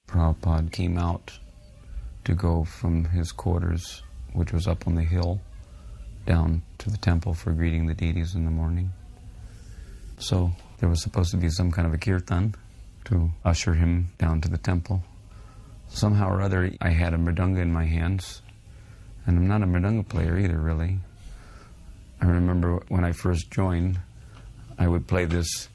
Prabhupada came out to go from his quarters, which was up on the hill, down to the temple for greeting the deities in the morning. So there was supposed to be some kind of a kirtan to usher him down to the temple. Somehow or other, I had a mridanga in my hands, and I'm not a mridanga player either, really. I remember when I first joined, I would play this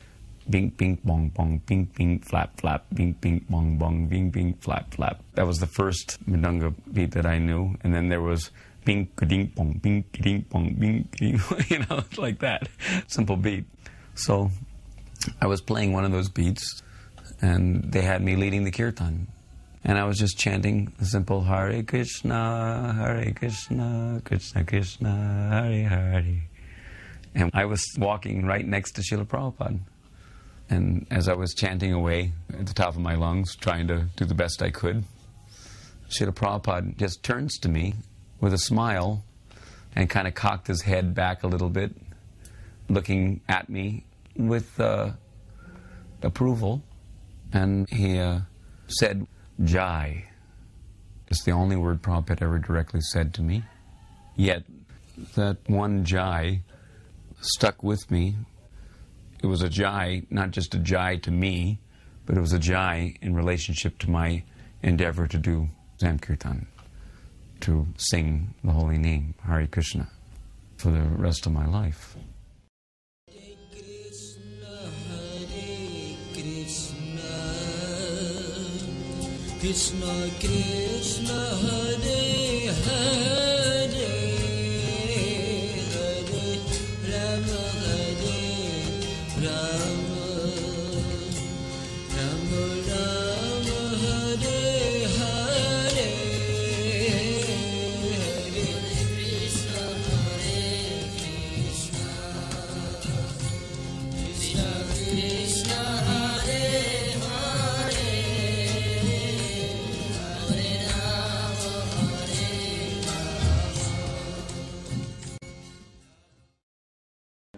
bing, bing, bong, bong, bing, bing, flap, flap, bing, bing, bong, bong, bing, bing, flap, flap. That was the first mridanga beat that I knew, and then there was bing, ka-ding, bong, bing, ka-ding, bong, bing, ka-ding, like that. Simple beat. So I was playing one of those beats, and they had me leading the kirtan. And I was just chanting the simple Hare Krishna, Krishna Krishna, Hare Hare. And I was walking right next to Srila Prabhupada. And as I was chanting away at the top of my lungs, trying to do the best I could, Srila Prabhupada just turns to me with a smile and kind of cocked his head back a little bit, looking at me with approval. And he said, Jai. It's the only word Prabhupada ever directly said to me. Yet, that one Jai stuck with me. It was a Jai, not just a Jai to me, but it was a Jai in relationship to my endeavor to do Sankirtan, to sing the holy name, Hare Krishna, for the rest of my life. Krishna Krishna Hare Hare Hare Rama Hare Rama Rama Rama Hare Hare Hare Krishna Hare Krishna Krishna Krishna Hare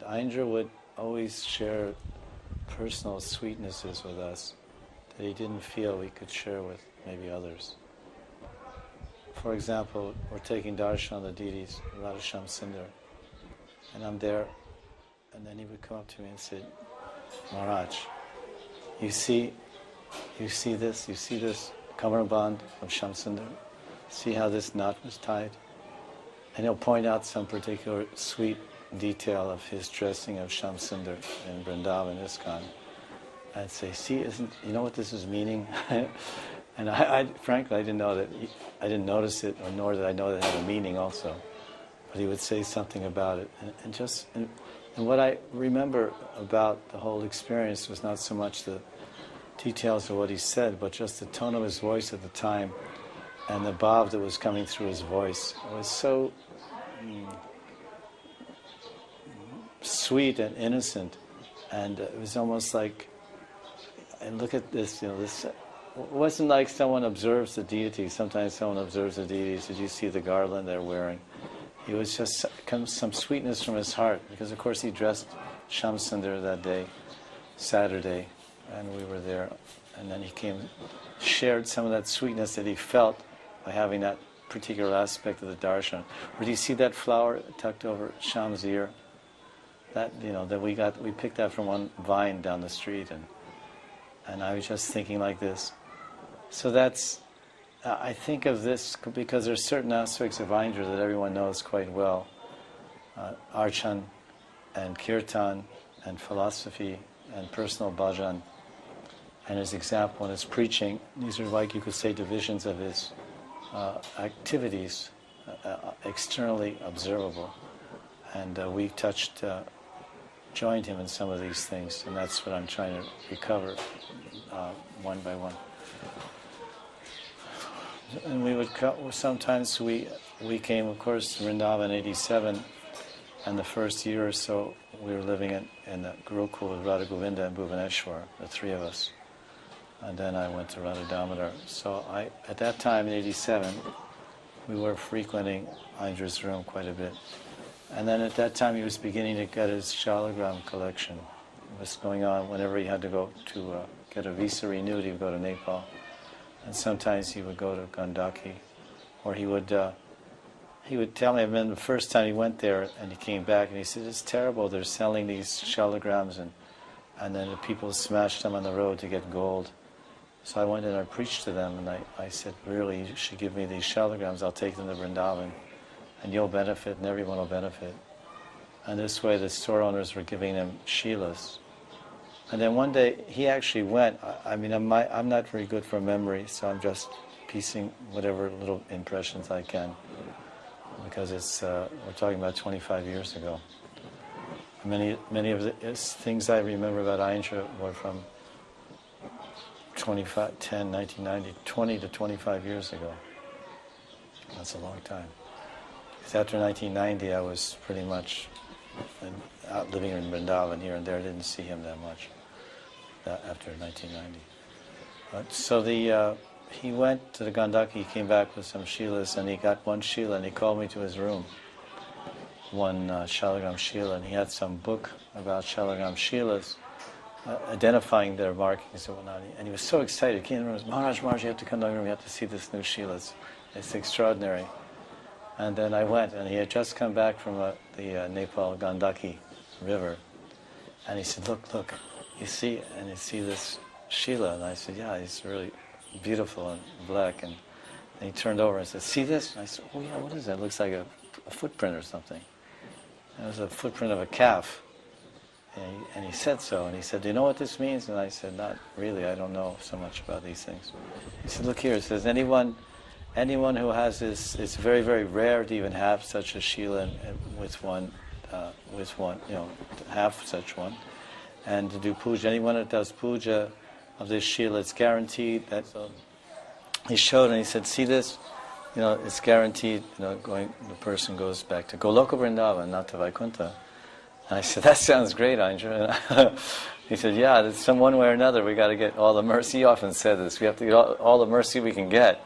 Aindra would always share personal sweetnesses with us that he didn't feel we could share with maybe others. For example, we're taking darshan of the deities, Radha Shyam Sundar, and I'm there, and then he would come up to me and say, Maharaj, you see this kamarband of Shyam Sundar? See how this knot was tied? And he'll point out some particular sweet detail of his dressing of Shyam Sundar in Vrindavan, ISKCON. I'd say, see, you know what this is meaning? And I frankly, I didn't know that, I didn't notice it, or nor did I know that it had a meaning also. But he would say something about it. And what I remember about the whole experience was not so much the details of what he said, but just the tone of his voice at the time, and the bhav that was coming through his voice. It was so sweet and innocent, and it was almost like, and look at this, this, it wasn't like someone observes the deity. Sometimes someone observes the deities. Did you see the garland they're wearing? It was just some sweetness from his heart, because of course he dressed Shyam Sundar that day, Saturday, and we were there, and then he came, shared some of that sweetness that he felt by having that particular aspect of the darshan. Or do you see that flower tucked over Shyam's ear? That that we picked that from one vine down the street, and I was just thinking like this. So that's, I think of this because there's certain aspects of Aindra that everyone knows quite well, archan and kirtan and philosophy and personal bhajan, and his example in his preaching. These are, like you could say, divisions of his activities, externally observable, and we joined him in some of these things, and that's what I'm trying to recover one by one. And we would sometimes we came, of course, to Vrindavan in '87, and the first year or so we were living in the Gurukul with Radha Govinda and Bhuvaneshwar, the three of us. And then I went to Radha Damodar. So at that time in '87, we were frequenting Aindra's room quite a bit. And then at that time he was beginning to get his shalagram collection. It was going on whenever he had to go to get a visa renewed, he would go to Nepal. And sometimes he would go to Gandaki, or he would tell me, I remember the first time he went there and he came back and he said, it's terrible, they're selling these shalagrams and then the people smashed them on the road to get gold. So I went and I preached to them and I said, really, you should give me these shalagrams, I'll take them to Vrindavan and you'll benefit and everyone will benefit. And this way the store owners were giving them shilas. And then one day he actually went. I'm not very good for memory, so I'm just piecing whatever little impressions I can, because we're talking about 25 years ago. Many of the things I remember about Aindra were from 1990, 20 to 25 years ago. That's a long time. Because after 1990, I was pretty much out living in Vrindavan here and there. I didn't see him that much after 1990. So he went to the Gandaki, he came back with some shilas, and he got one shila, and he called me to his room. One shalagram shila, and he had some book about shalagram shilas, identifying their markings and whatnot. And he was so excited. He came in the room, Maharaj, you have to come down here, you have to see this new shilas. It's extraordinary. And then I went, and he had just come back from the Nepal Gandaki river. And he said, look, you see this Shila? And I said, yeah, he's really beautiful and black. And he turned over and said, see this? And I said, oh yeah, what is that? It looks like a footprint or something. And it was a footprint of a calf. And he said so. And he said, do you know what this means? And I said, not really, I don't know so much about these things. He said, look here, it says, anyone who has this, it's very, very rare to even have such a Shila with one, have such one. And to do puja, anyone that does puja of this Shila, it's guaranteed that. So he showed and he said, see this? It's guaranteed, the person goes back to Goloka Vrindavan, not to Vaikuntha. And I said, that sounds great, Aindra. He said, yeah, there's some one way or another, we got to get all the mercy. He often said this, we have to get all the mercy we can get.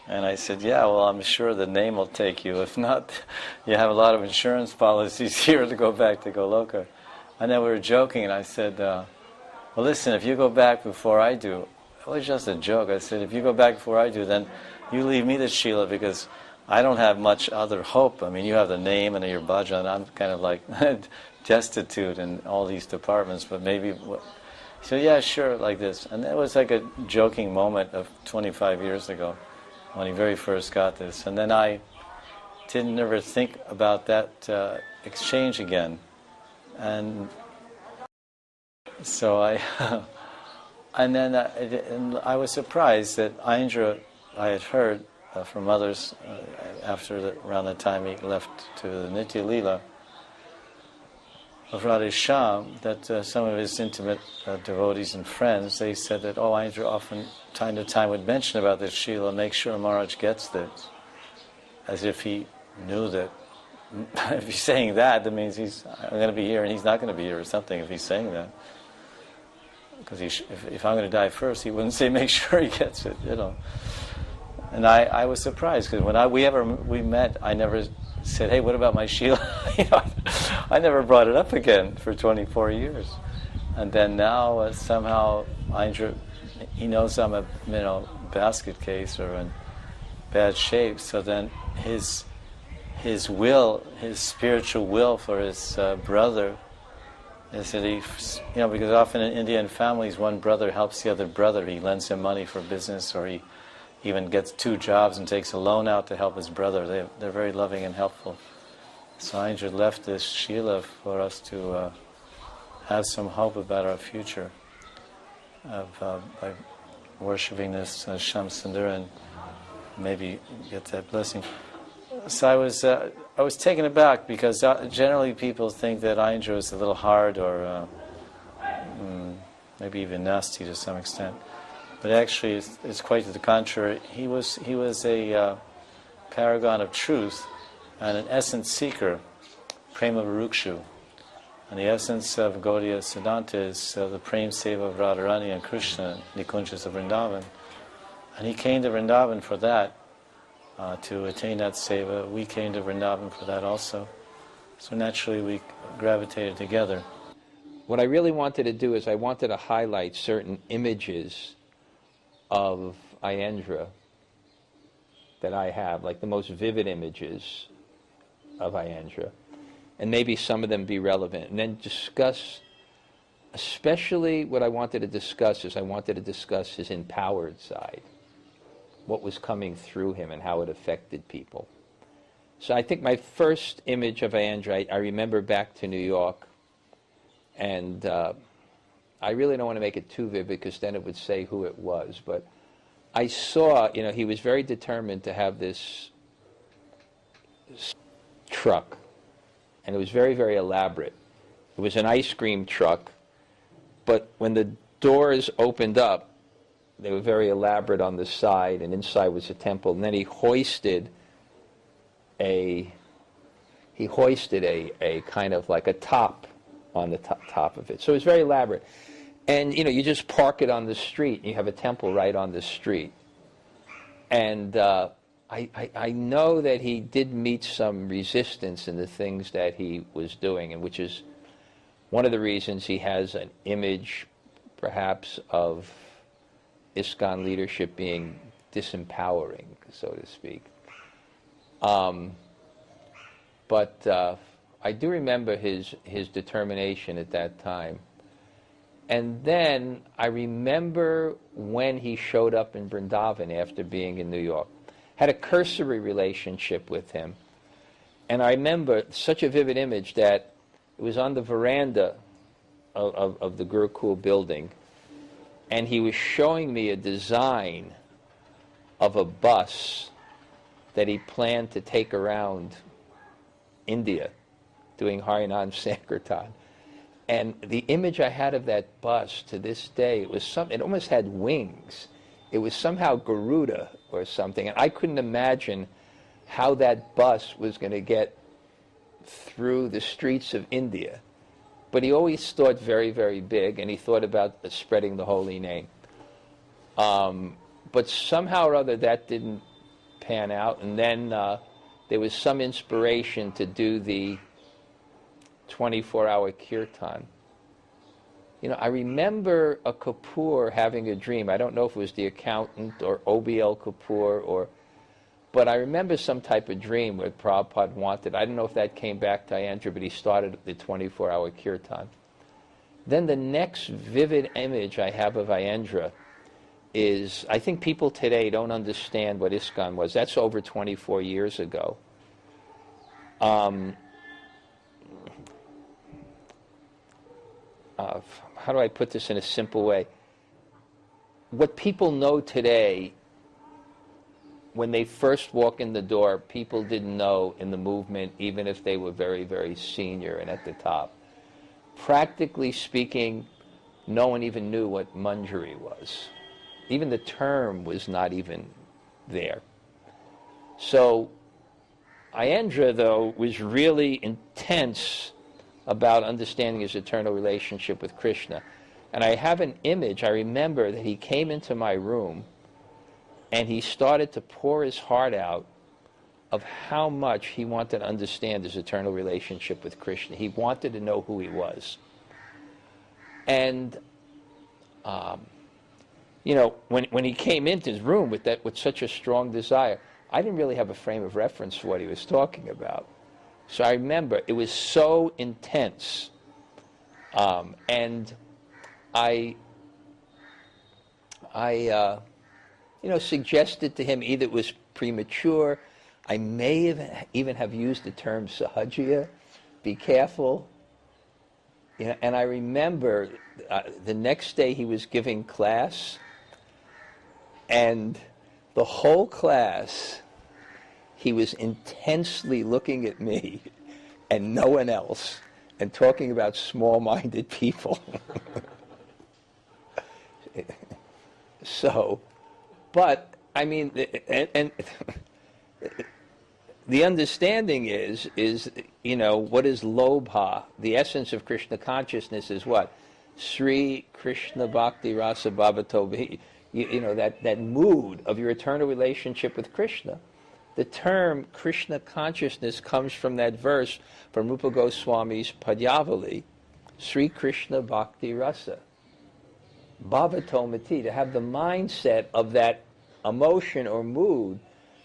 And I said, yeah, well, I'm sure the name will take you. If not, you have a lot of insurance policies here to go back to Goloka. And then we were joking, and I said, well, listen, if you go back before I do, it was just a joke. I said, if you go back before I do, then you leave me the Shila, because I don't have much other hope. I mean, you have the name and your bhajan. I'm kind of like destitute in all these departments, but maybe... So yeah, sure, like this. And it was like a joking moment of 25 years ago, when he very first got this. And then I didn't ever think about that exchange again. And so I was surprised that Aindra, I had heard from others around the time he left to the Nitya Leela of Radhe Shyam, that some of his intimate devotees and friends, they said that, Aindra often, time to time, would mention about this Shila, make sure Maharaj gets this, as if he knew that. If he's saying that means I'm going to be here and he's not going to be here or something, if he's saying that. Because if I'm going to die first, he wouldn't say make sure he gets it, And I was surprised, because when we met, I never said, hey, what about my Shila? I never brought it up again for 24 years. And then now somehow Aindra, he knows I'm a basket case or in bad shape, so then his will, his spiritual will for his brother is that he, because often in Indian families, one brother helps the other brother. He lends him money for business, or he even gets 2 jobs and takes a loan out to help his brother. They're very loving and helpful. So Aindra left this Shila for us to have some hope about our future by worshipping this Shamsundar and maybe get that blessing. So I was taken aback, because generally people think that Aindra is a little hard or maybe even nasty to some extent. But actually it's quite to the contrary. He was a paragon of truth and an essence seeker, Prema Varukshu. And the essence of Gaudiya Siddhanta is the Prem Seva of Radharani and Krishna, Nikunjas of Vrindavan. And he came to Vrindavan for that, to attain that seva. We came to Vrindavan for that also. So naturally we gravitated together. What I really wanted to do is I wanted to highlight certain images of Aindra that I have, like the most vivid images of Aindra, and maybe some of them be relevant, and then discuss, especially what I wanted to discuss his empowered side, what was coming through him and how it affected people. So I think my first image of Aindra, I remember back to New York, and I really don't want to make it too vivid because then it would say who it was, but I saw, he was very determined to have this truck, and it was very, very elaborate. It was an ice cream truck, but when the doors opened up, they were very elaborate on the side, and inside was a temple, and then he hoisted a kind of like a top on the top of it. So it was very elaborate. And, you just park it on the street, and you have a temple right on the street. And I know that he did meet some resistance in the things that he was doing, and which is one of the reasons he has an image, perhaps, of ISKCON leadership being disempowering, so to speak. But I do remember his determination at that time. And then I remember when he showed up in Vrindavan after being in New York. Had a cursory relationship with him. And I remember such a vivid image that it was on the veranda of the Gurukul building, and he was showing me a design of a bus that he planned to take around India doing Harinam Sankirtan. And the image I had of that bus to this day, it almost had wings. It was somehow Garuda or something. And I couldn't imagine how that bus was going to get through the streets of India. But he always thought very, very big, and he thought about spreading the holy name. But somehow or other that didn't pan out. And then there was some inspiration to do the 24-hour kirtan. I remember a Kapoor having a dream. I don't know if it was the accountant or OBL Kapoor, but I remember some type of dream where Prabhupada wanted. I don't know if that came back to Aindra, but he started the 24-hour kirtan. Then the next vivid image I have of Aindra is, I think people today don't understand what ISKCON was. That's over 24 years ago. How do I put this in a simple way? What people know today, when they first walk in the door, people didn't know in the movement, even if they were very, very senior and at the top. Practically speaking, no one even knew what Manjari was. Even the term was not even there. So Aindra, though, was really intense about understanding his eternal relationship with Krishna. And I have an image. I remember that he came into my room and he started to pour his heart out of how much he wanted to understand his eternal relationship with Krishna. He wanted to know who he was. And, when he came into his room with such a strong desire, I didn't really have a frame of reference for what he was talking about. So I remember it was so intense, and I suggested to him either it was premature. I may even have used the term sahajya, be careful. And I remember the next day he was giving class, and the whole class, he was intensely looking at me and no one else and talking about small-minded people. So, but, I mean, and the understanding is, what is lobha? The essence of Krishna consciousness is what? Sri Krishna Bhakti Rasa Bhavato, that mood of your eternal relationship with Krishna. The term Krishna consciousness comes from that verse from Rupa Goswami's Padyavali, Sri Krishna Bhakti Rasa. Bhavatomati, to have the mindset of that emotion or mood,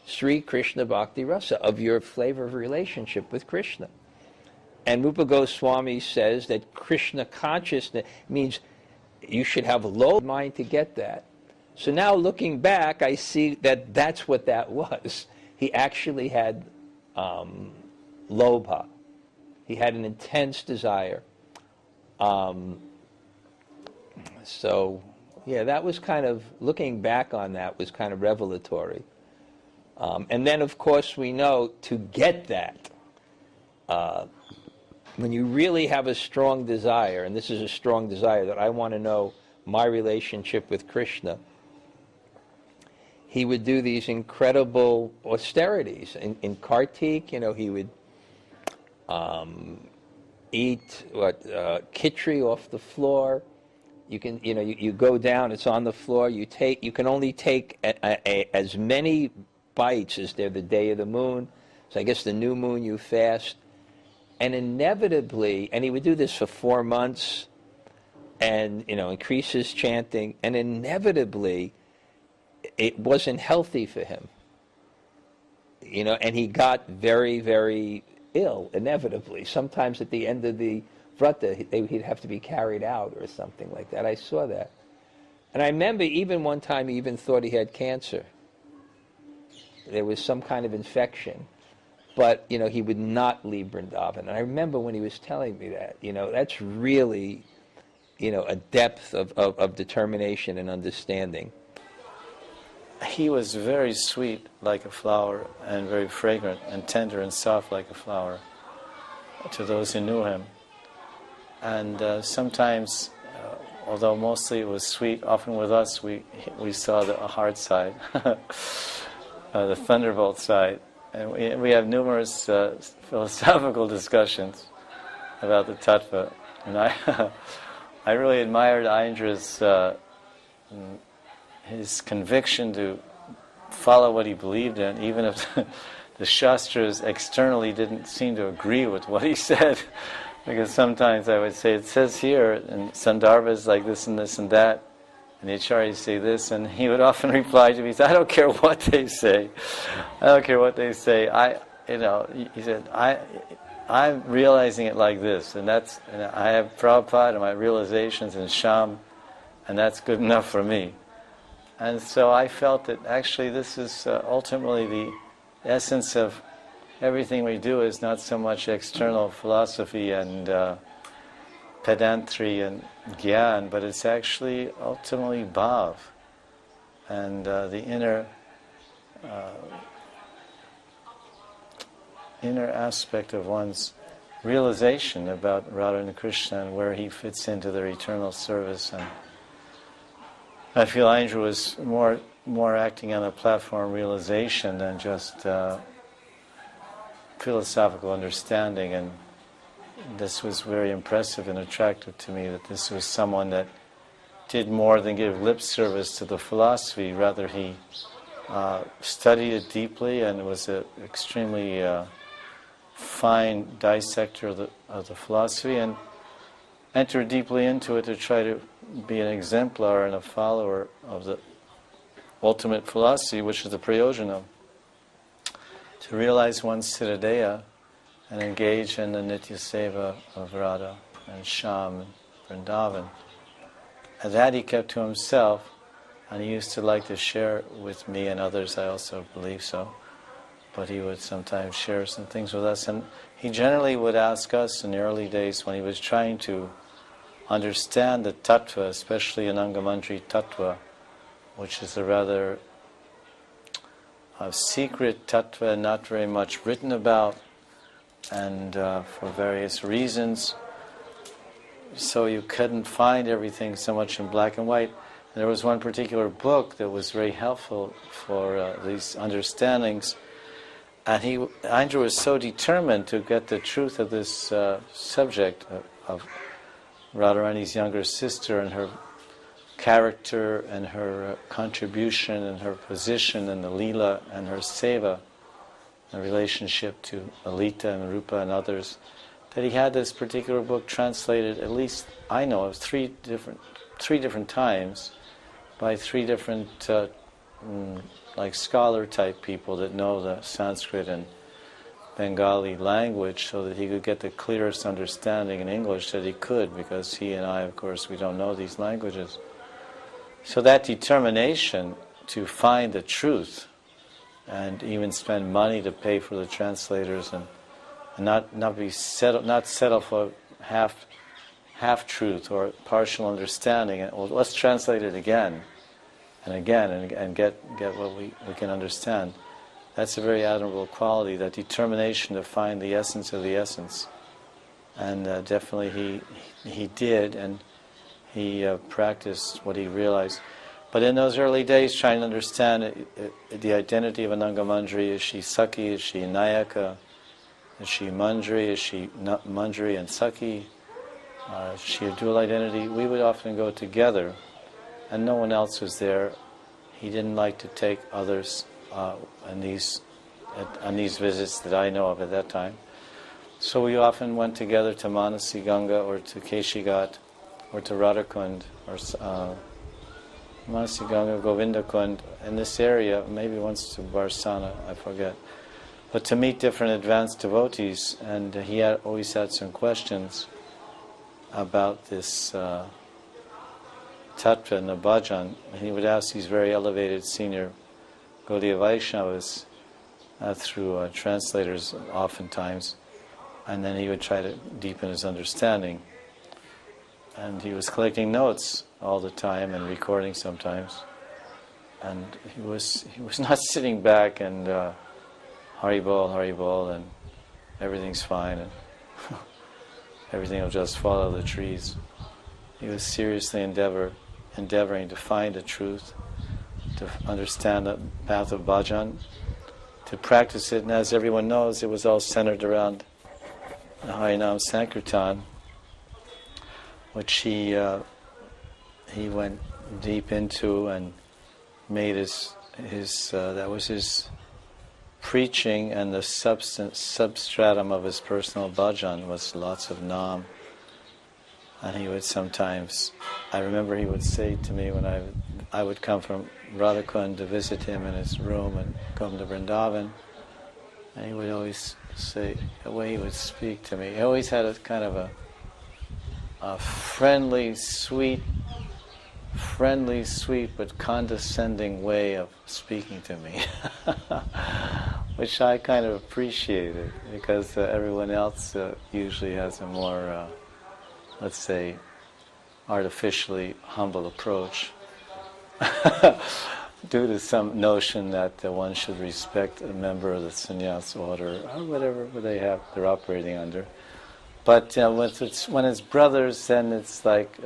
Sri Krishna Bhakti Rasa, of your flavor of relationship with Krishna. And Rupa Goswami says that Krishna consciousness means you should have a low mind to get that. So now looking back, I see that that's what that was. He actually had lobha. He had an intense desire. So, yeah, that was kind of, looking back on that was kind of revelatory. And then, of course, we know to get that, when you really have a strong desire, and this is a strong desire that I want to know my relationship with Krishna, he would do these incredible austerities. In Kartik, he would eat khichdi off the floor. You can, you go down, it's on the floor. You can only take as many bites as they're the day of the moon. So I guess the new moon you fast. And inevitably, and he would do this for 4 months, and increase his chanting, and inevitably, it wasn't healthy for him. And he got very, very ill, inevitably. Sometimes at the end of the vrata, he'd have to be carried out or something like that. I saw that. And I remember even one time he even thought he had cancer. There was some kind of infection. But, he would not leave Vrindavan. And I remember when he was telling me that, that's really, a depth of determination and understanding. He was very sweet like a flower, and very fragrant and tender and soft like a flower to those who knew him. And sometimes, although mostly it was sweet, often with us we saw the hard side, the thunderbolt side. And we have numerous philosophical discussions about the tattva. And I really admired Aindra's his conviction to follow what he believed in, even if the Shastras externally didn't seem to agree with what he said. Because sometimes I would say, it says here, and Sandarbhas like this and this and that, and the Acharyas say this, and he would often reply to me, I don't care what they say. I don't care what they say. He said, I'm realizing it like this, and I have Prabhupada and my realizations in Sham, and that's good enough for me. And so I felt that actually this is ultimately the essence of everything we do, is not so much external philosophy and pedantry and gyan, but it's actually ultimately bhav, and the inner aspect of one's realization about Radha and Krishna and where he fits into their eternal service. And I feel Aindra was more acting on a platform realization than just philosophical understanding, and this was very impressive and attractive to me, that this was someone that did more than give lip service to the philosophy. Rather, he studied it deeply and was an extremely fine dissector of the philosophy, and entered deeply into it to try to be an exemplar and a follower of the ultimate philosophy, which is the prayojana, to realize one's Siradeya and engage in the Nitya Seva of Radha and Sham and Vrindavan. And that he kept to himself, and he used to like to share with me and others, I also believe so, but he would sometimes share some things with us. And he generally would ask us in the early days when he was trying to understand the tattva, especially in Angamandri tattva, which is a rather secret tattva, not very much written about, and for various reasons, so you couldn't find everything so much in black and white. And there was one particular book that was very helpful for these understandings, and Aindra was so determined to get the truth of this subject of Radharani's younger sister and her character and her contribution and her position in the Leela and her seva, the relationship to Lalita and Rupa and others, that he had this particular book translated, at least I know of, three different times by three different like scholar type people that know the Sanskrit and Bengali language, so that he could get the clearest understanding in English that he could, because he and I, of course, we don't know these languages. So that determination to find the truth, and even spend money to pay for the translators, and not settle for half truth or partial understanding, and well, let's translate it again and again and get what we can understand. That's a very admirable quality, that determination to find the essence of the essence. And definitely he did, and he practiced what he realized. But in those early days, trying to understand the identity of Anangamandri, is she Sakhi, is she Nayaka, is she Mandri, is she Mandri and Sakhi, is she a dual identity? We would often go together, and no one else was there. He didn't like to take others on these visits that I know of at that time. So we often went together to Manasi Ganga or to Keshigat or to Radhakund or Manasi Ganga, Govindakund, in this area, maybe once to Barsana, I forget. But to meet different advanced devotees, and he always had some questions about this tattva and the bhajan. And he would ask these very elevated senior Gaudiya Vaishnavas through translators oftentimes, and then he would try to deepen his understanding. And he was collecting notes all the time and recording sometimes. And he was not sitting back and Haribol, and everything's fine and everything will just follow the trees. He was seriously endeavoring to find the truth, to understand the path of bhajan, to practice it, and as everyone knows, it was all centered around the Harinam Sankirtan, which he went deep into and made his that was his preaching, and the substratum of his personal bhajan was lots of nam. And he would sometimes, I remember he would say to me when I would come from Radhakund to visit him in his room and come to Vrindavan, and he would always say, the way he would speak to me, he always had a kind of a friendly, sweet but condescending way of speaking to me, which I kind of appreciated, because everyone else usually has a more, let's say, artificially humble approach due to some notion that one should respect a member of the sannyas order or whatever they're operating under. But when it's brothers, then it's like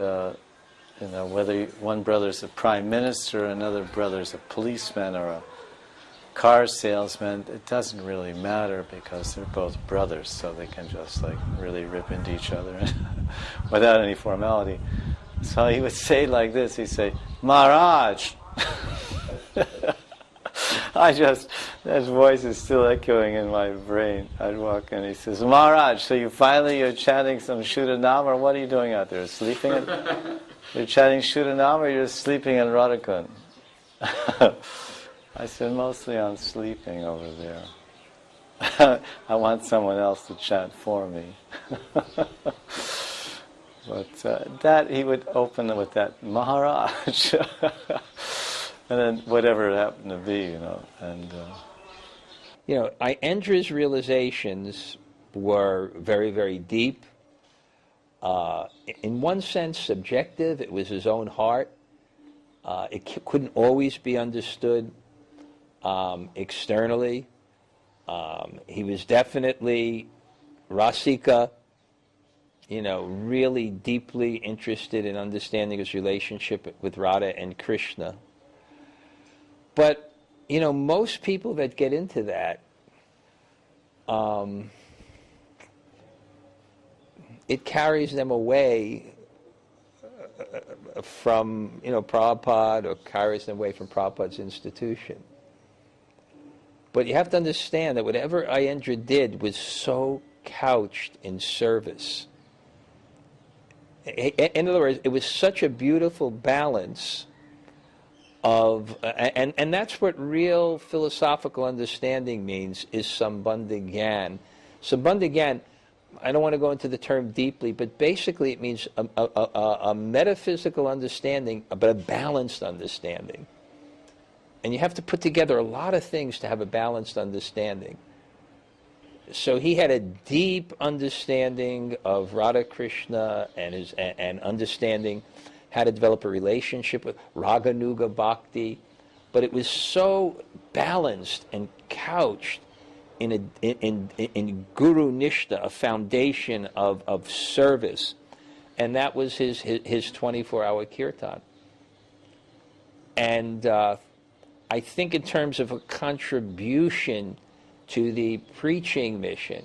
whether one brother's a prime minister, another brother's a policeman or a car salesman, it doesn't really matter, because they're both brothers, so they can just like really rip into each other without any formality. So he would say like this, he'd say, Maharaj! That voice is still echoing in my brain. I'd walk in, he says, Maharaj, so you're chanting some Shuddhanam, or what are you doing out there? Sleeping? You're chanting Shuddhanam, or you're sleeping in Radhakund? I said, mostly I'm sleeping over there. I want someone else to chant for me. But that he would open with that, Maharaj. And then whatever it happened to be, and... Aindra's realizations were very, very deep. In one sense, subjective. It was his own heart. It couldn't always be understood externally. He was definitely Rasika, really deeply interested in understanding his relationship with Radha and Krishna. But, most people that get into that, it carries them away from, Prabhupada, or carries them away from Prabhupada's institution. But you have to understand that whatever Aindra did was so couched in service. In other words, it was such a beautiful balance and that's what real philosophical understanding means, is Sambandha Gyan. Sambandha Gyan, I don't want to go into the term deeply, but basically it means a metaphysical understanding, but a balanced understanding. And you have to put together a lot of things to have a balanced understanding. So he had a deep understanding of Radha Krishna and understanding how to develop a relationship with Raganuga Bhakti, but it was so balanced and couched in Guru Nishta, a foundation of service, and that was his 24-hour kirtan. And I think in terms of a contribution to the preaching mission,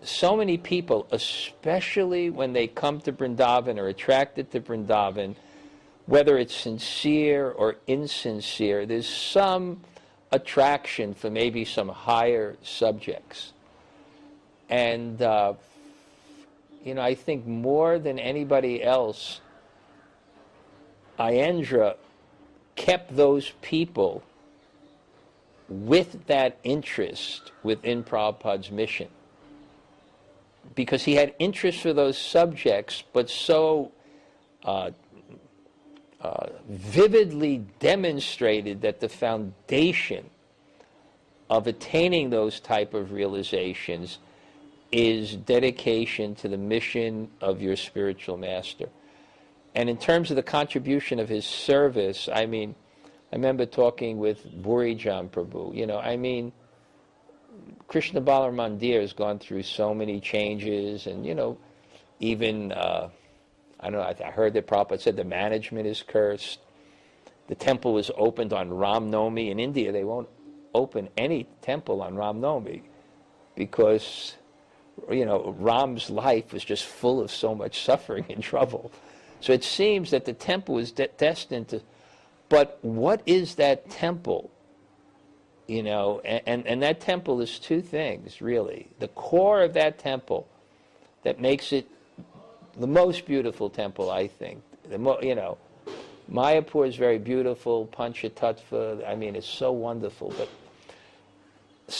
so many people, especially when they come to Vrindavan, are attracted to Vrindavan, whether it's sincere or insincere, there's some attraction for maybe some higher subjects. And, I think more than anybody else, Aindra kept those people with that interest within Prabhupada's mission, because he had interest for those subjects, but so vividly demonstrated that the foundation of attaining those type of realizations is dedication to the mission of your spiritual master. And in terms of the contribution of his service, I remember talking with Burijan Prabhu. Krishna Balar Mandir has gone through so many changes, and even I heard that Prabhupada said the management is cursed. The temple was opened on Ram Navami. In India, they won't open any temple on Ram Navami because Ram's life was just full of so much suffering and trouble. So it seems that the temple is destined to. But what is that temple? And that temple is two things, really. The core of that temple that makes it the most beautiful temple, I think. Mayapur is very beautiful, Panchatattva, it's so wonderful. But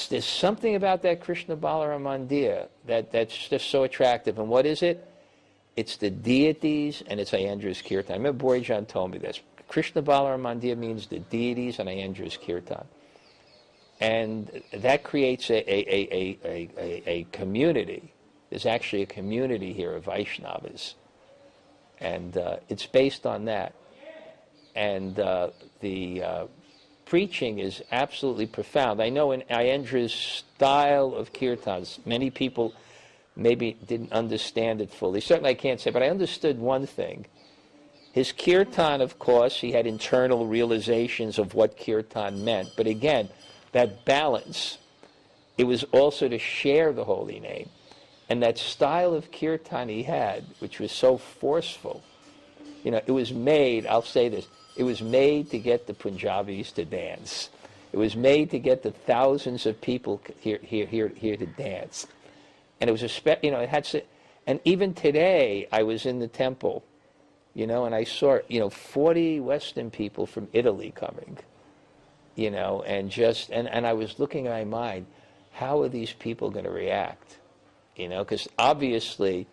there's something about that Krishna Balaram Mandir that's just so attractive. And what is it? It's the deities and it's Ayendra's Kirtan. I remember Borijan told me this. Krishna Balaram Mandir means the deities and Ayendra's Kirtan. And that creates a community. There's actually a community here of Vaishnavas. And it's based on that. And the preaching is absolutely profound. I know in Ayendra's style of kirtans, many people maybe didn't understand it fully. Certainly I can't say, but I understood one thing. His kirtan, of course, he had internal realizations of what kirtan meant. But again, that balance, it was also to share the holy name. And that style of kirtan he had, which was so forceful, it was made, I'll say this, it was made to get the Punjabis to dance. It was made to get the thousands of people here to dance. And it was it had to, and even today I was in the temple, and I saw 40 Western people from Italy coming, and I was looking in my mind, how are these people going to react? Because obviously,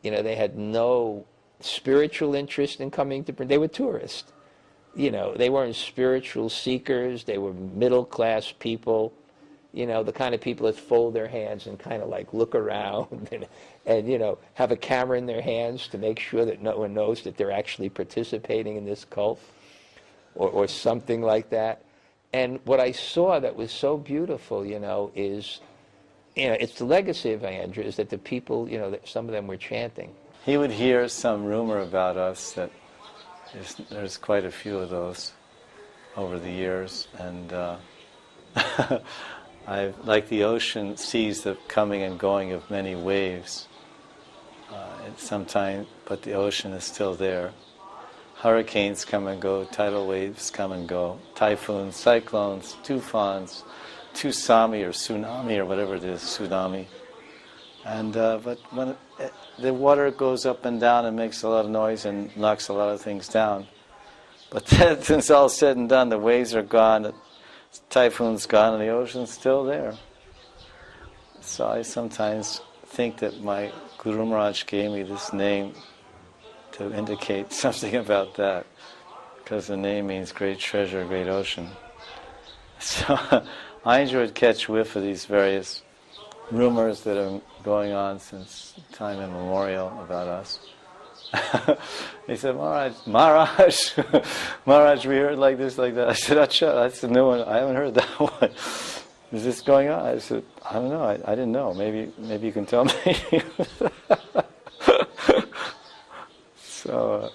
they had no spiritual interest in coming to, they were tourists. They weren't spiritual seekers, they were middle-class people, the kind of people that fold their hands and kind of like look around and have a camera in their hands to make sure that no one knows that they're actually participating in this cult or something like that. And what I saw that was so beautiful, is, it's the legacy of Aindra, is that the people, that some of them were chanting. He would hear some rumor about us that there's quite a few of those over the years, and like the ocean sees the coming and going of many waves. Sometimes, but the ocean is still there. Hurricanes come and go, tidal waves come and go, typhoons, cyclones, tufans, tsunami or whatever it is, tsunami. And but when the water goes up and down and makes a lot of noise and knocks a lot of things down, But then, since all said and done, the waves are gone, the typhoon's gone, and the ocean's still there. So I sometimes think that my Guru Maharaj gave me this name to indicate something about that, because the name means great treasure, great ocean. So Aindra would catch whiff of these various rumors that are going on since time immemorial about us. He said, Maharaj, we heard like this, like that. I said, Acha, that's the new one. I haven't heard that one. Is this going on? I said, I don't know. I didn't know. Maybe you can tell me. So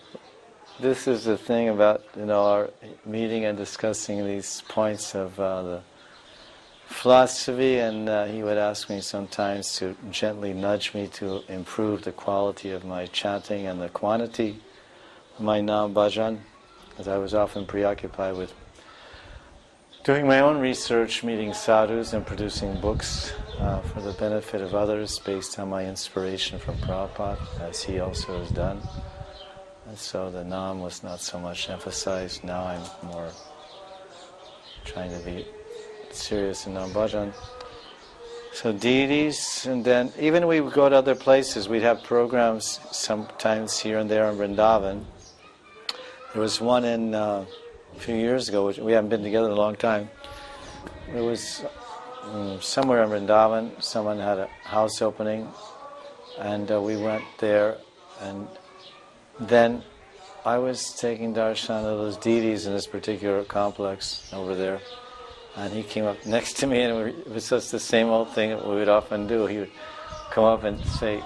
this is the thing about our meeting and discussing these points of the philosophy, and he would ask me sometimes to gently nudge me to improve the quality of my chanting and the quantity of my naam bhajan, as I was often preoccupied with doing my own research, meeting sadhus, and producing books for the benefit of others based on my inspiration from Prabhupada, as he also has done. And so the naam was not so much emphasized. Now I'm more trying to be serious in naam bhajan. So deities, and then even we would go to other places. We'd have programs sometimes here and there in Vrindavan. There was one in a few years ago, which we haven't been together in a long time. It was somewhere in Vrindavan. Someone had a house opening, and we went there, and then I was taking darshan of those deities in this particular complex over there. And he came up next to me, and it was just the same old thing that we would often do. He would come up and say,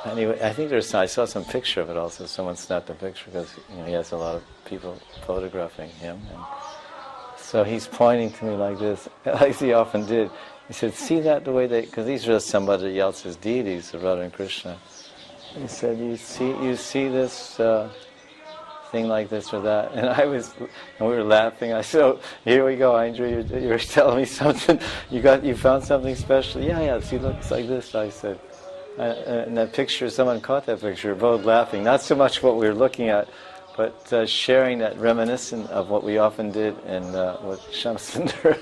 anyway, I think I saw some picture of it also. Someone snapped a picture because he has a lot of people photographing him. And so he's pointing to me like this, like he often did. He said, see that the way because these are just somebody else's deities, of Radha and Krishna. He said, you see this thing like this or that, and we were laughing. I said, oh, here we go, Aindra, you're telling me something. You found something special? Yeah. See, look, it's like this. I said, and that picture, someone caught that picture. Both laughing. Not so much what we were looking at, but sharing that reminiscent of what we often did in what Shamsundar.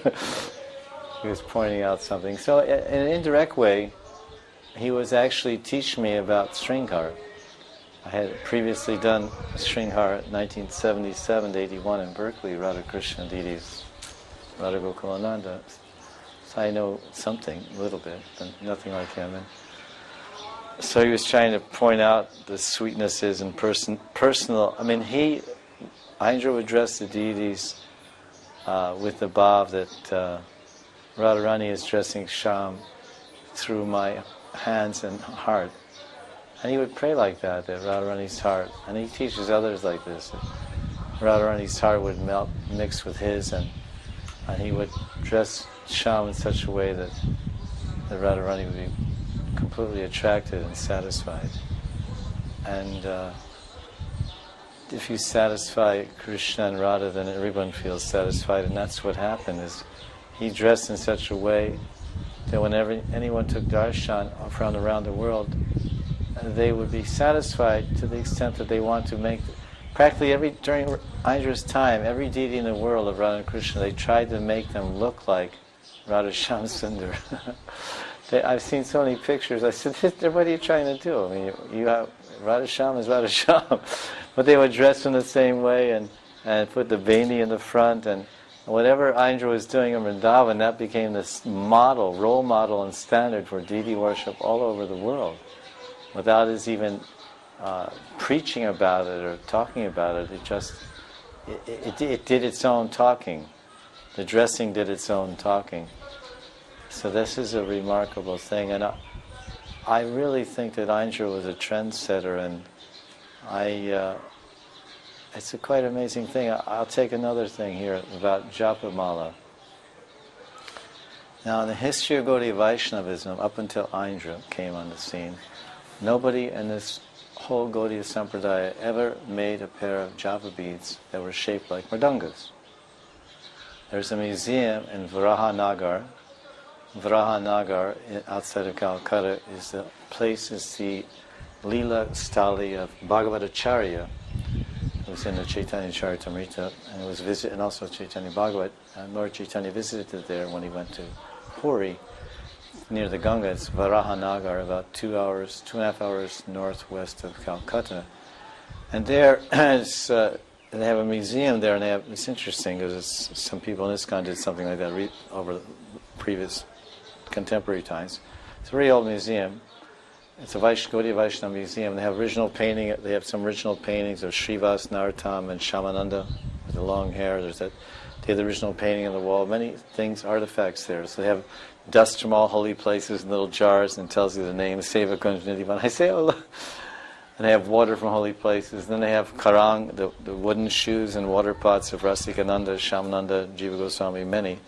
He was pointing out something. So, in an indirect way, he was actually teaching me about Sringhar. I had previously done Sringhar 1977-81 in Berkeley, Radha Krishna deities, Radha Gokulananda. So I know something, a little bit, but nothing like him. And so he was trying to point out the sweetnesses and personal. I mean, Aindra would address the deities with the bhav that Radharani is dressing Sham through my hands and heart. And he would pray like that Radharani's heart. And he teaches others like this. Radharani's heart would mix with his, and he would dress Sham in such a way that Radharani would be completely attracted and satisfied. And if you satisfy Krishna and Radha, then everyone feels satisfied. And that's what happened, is he dressed in such a way that whenever anyone took darshan from around the world, they would be satisfied to the extent that they want to make. Practically during Aindra's time, every deity in the world of Radha and Krishna, they tried to make them look like Radha Shamsundar. I've seen so many pictures. I said, what are you trying to do? I mean, you have Radha Sham is Radha Sham, but they would dress in the same way and put the beni in the front, and whatever Aindra was doing in Vrindavan, that became this model, role model, and standard for deity worship all over the world. Without his even preaching about it or talking about it, it did its own talking. The dressing did its own talking. So this is a remarkable thing, and I really think that Aindra was a trendsetter, and it's a quite amazing thing. I'll take another thing here about Japamala. Now, in the history of Gaudiya Vaishnavism, up until Aindra came on the scene, nobody in this whole Gaudiya Sampradaya ever made a pair of japa beads that were shaped like mridangas. There's a museum in Varahanagar. Varahanagar, outside of Calcutta, is the Leela Stali of Bhagavatacharya, who was in the Chaitanya Charitamrita, and it was and also Chaitanya Bhagavat. Lord Chaitanya visited there when he went to Puri, near the Ganga. It's Varahanagar, about 2.5 hours northwest of Calcutta. And there, they have a museum there, and it's interesting because some people in ISKCON did something like that over the previous contemporary times. It's a very old museum. It's a Gaudiya Vaishnava museum. They have They have some original paintings of Srivas, Narottam, and Shamananda with the long hair. They have the original painting on the wall. Many things, artifacts there. So they have dust from all holy places in little jars, and it tells you the name Seva Kunj Nidhivan. I say, oh look. And they have water from holy places. Then they have karang, the wooden shoes and water pots of Rasikananda, Shamananda, Jiva Goswami, many.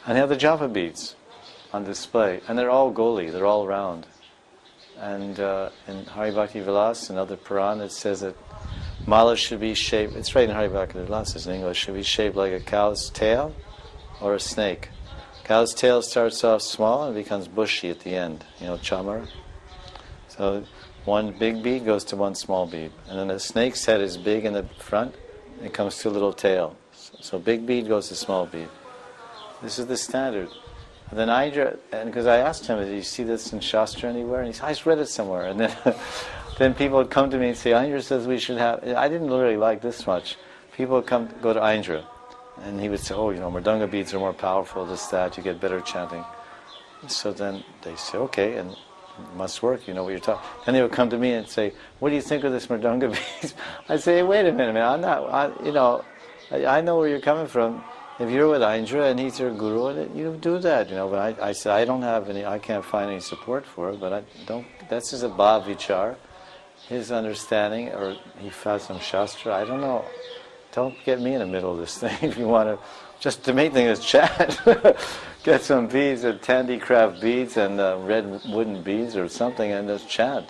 And they have the japa beads on display. And they're all goli, they're all round. And in Hari Bhakti Vilas, another Puran, it says that mala should be shaped, it's right in Hari Bhakti Vilas, it's in English, should be shaped like a cow's tail or a snake. Cow's tail starts off small and becomes bushy at the end, chamara. So one big bead goes to one small bead. And then the snake's head is big in the front, and it comes to a little tail. So big bead goes to small bead. This is the standard. And then Aindra, and because I asked him, did you see this in Shastra anywhere? And he said, I just read it somewhere. And then people would come to me and say, Aindra says we should have, I didn't really like this much. People would go to Aindra, and he would say, Mridanga beads are more powerful, this, that, you get better chanting. So then they say, okay, and it must work, you know what you're talking. Then they would come to me and say, what do you think of this Mridanga beads? I'd say, hey, wait a minute, man, I know where you're coming from. If you're with Aindra and he's your guru, you do that, But I said, I can't find any support for it, but that's just a bhav vichar, his understanding, or he found some shastra, I don't know. Don't get me in the middle of this thing if you want to. Just the main thing is chat. Get some beads, handicraft beads and red wooden beads or something, and just chant.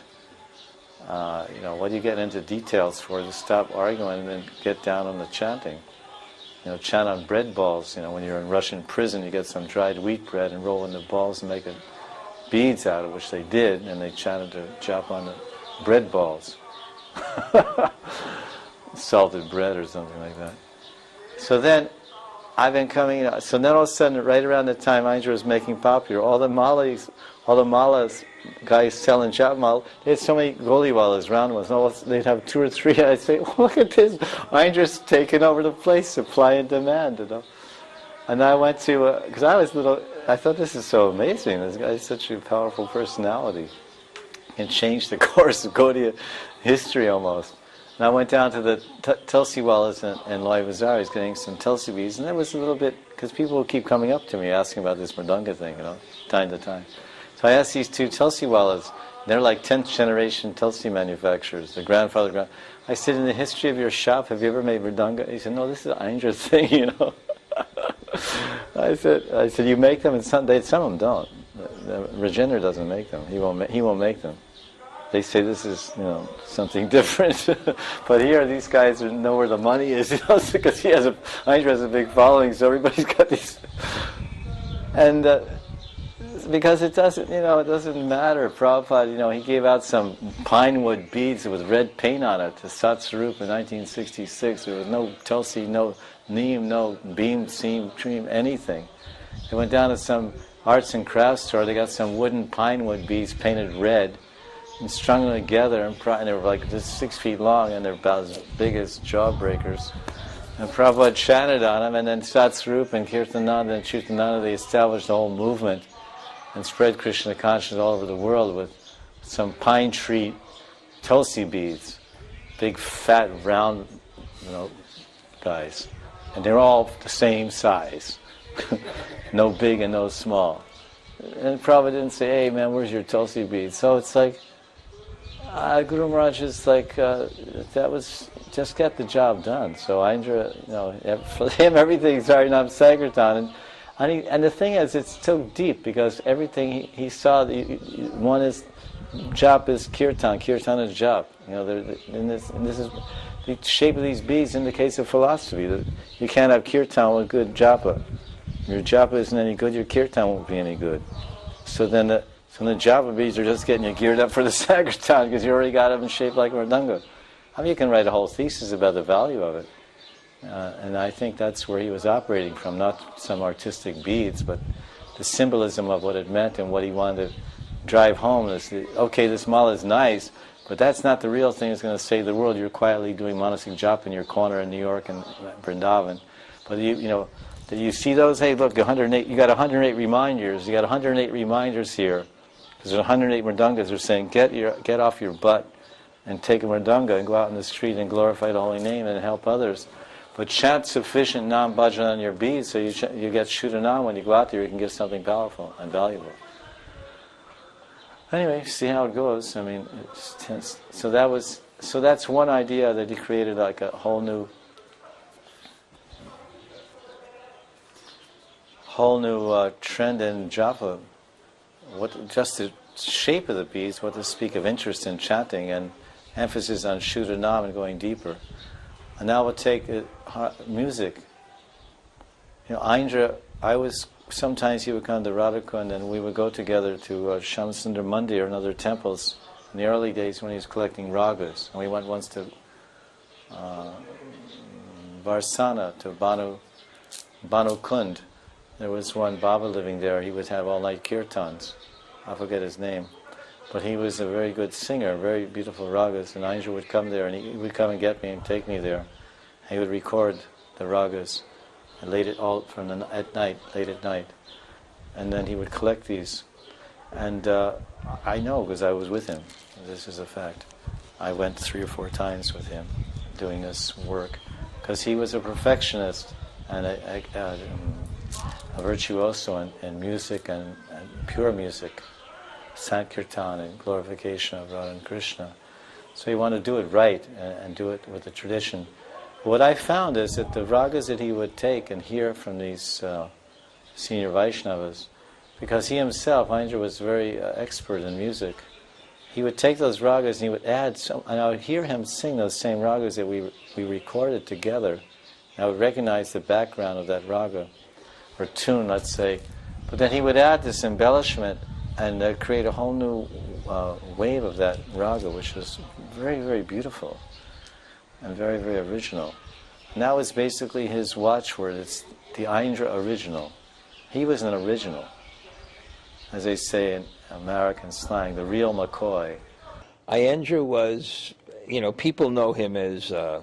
What do you get into details for? Just stop arguing and then get down on the chanting. Chant on bread balls. When you're in Russian prison, you get some dried wheat bread and roll into balls and make beads out of, which they did, and they chanted to jump on the bread balls. Salted bread or something like that. So then, I've been coming, so then all of a sudden, right around the time Aindra was making popular, all the malas guys selling japa mala, they had so many goliwalas around us, they'd have 2 or 3, I'd say, look at this, Aindra's taking over the place, supply and demand, And I went to, because I thought this is so amazing, this guy is such a powerful personality. He can change the course of Gaudiya history almost. And I went down to the Tulsi Wallas and Loy Bazaar, getting some Tulsi beads, and there was a little bit, because people would keep coming up to me asking about this Mridanga thing, time to time. So I asked these 2 Tulsi Wallas, they're like 10th generation Tulsi manufacturers, the grandfather. I said, in the history of your shop, have you ever made Mridanga? He said, no, this is an Aindra's thing, I said, you make them, and some of them don't. Rajendra doesn't make them, he won't make them. They say this is, something different. But here, these guys know where the money is, because Aindra has a big following, so everybody's got these. And because it doesn't matter. Prabhupada, he gave out some pine wood beads with red paint on it to Satsvarup in 1966. There was no Tulsi, no neem, no beam, seam, cream, anything. They went down to some arts and crafts store. They got some wooden pine wood beads painted red, and strung them together, and they were like just 6 feet long, and they're about as big as jawbreakers. And Prabhupada chanted on them, and then Satsvarup and Kirtananda and Chutananda, they established a whole movement and spread Krishna consciousness all over the world with some pine tree Tulsi beads, big, fat, round, guys. And they're all the same size, no big and no small. And Prabhupada didn't say, hey man, where's your Tulsi beads? So it's like, Guru Maharaj is like, that was, just get the job done. So Aindra, for him everything's Harinam Sankirtan. And the thing is, it's so deep, because everything he saw, one is, jap is kirtan is jap. And this is, the shape of these beads indicates a philosophy, that you can't have kirtan with good japa. Your japa isn't any good, your kirtan won't be any good. So then the japa beads are just getting you geared up for the Sankirtan, because you already got them shaped like Mridanga. I mean, you can write a whole thesis about the value of it. And I think that's where he was operating from, not some artistic beads, but the symbolism of what it meant and what he wanted to drive home. Okay, this mala is nice, but that's not the real thing that's going to save the world. You're quietly doing manasik japa in your corner in New York and Vrindavan. But you see those? Hey, look, 108. You got 108 reminders. You got 108 reminders here, because there's 108 mridungas. They're saying, get off your butt and take a mridanga and go out in the street and glorify the holy name and help others. But chant sufficient nam bhajan on your beads so you get shuddhanam when you go out there. You can get something powerful and valuable. Anyway, see how it goes. I mean, so that's one idea that he created, like a whole new trend in japa. Just the shape of the beads, what to speak of interest in chanting and emphasis on shuddhanam and going deeper. And now we'll take music. Aindra, sometimes he would come to Radhakund and we would go together to Shamsundar Mandir and other temples in the early days when he was collecting ragas. And we went once to Varsana, to Banu Kund. There was one Baba living there. He would have all-night kirtans. I forget his name. But he was a very good singer, very beautiful ragas, and Aindra would come there, and he would come and get me and take me there. He would record the ragas and late at night, and then he would collect these. And I know because I was with him. This is a fact. I went 3 or 4 times with him doing this work because he was a perfectionist and a virtuoso in music and pure music. Sankirtan and glorification of Radha and Krishna. So he wanted to do it right and do it with the tradition. What I found is that the ragas that he would take and hear from these senior Vaishnavas, because he himself, Aindra, was very expert in music, he would take those ragas and he would add some, and I would hear him sing those same ragas that we recorded together. And I would recognize the background of that raga, or tune, let's say. But then he would add this embellishment and create a whole new wave of that raga, which was very, very beautiful and very, very original. And that was basically his watchword. It's the Aindra original. He was an original, as they say in American slang, the real McCoy. Aindra was, people know him as, I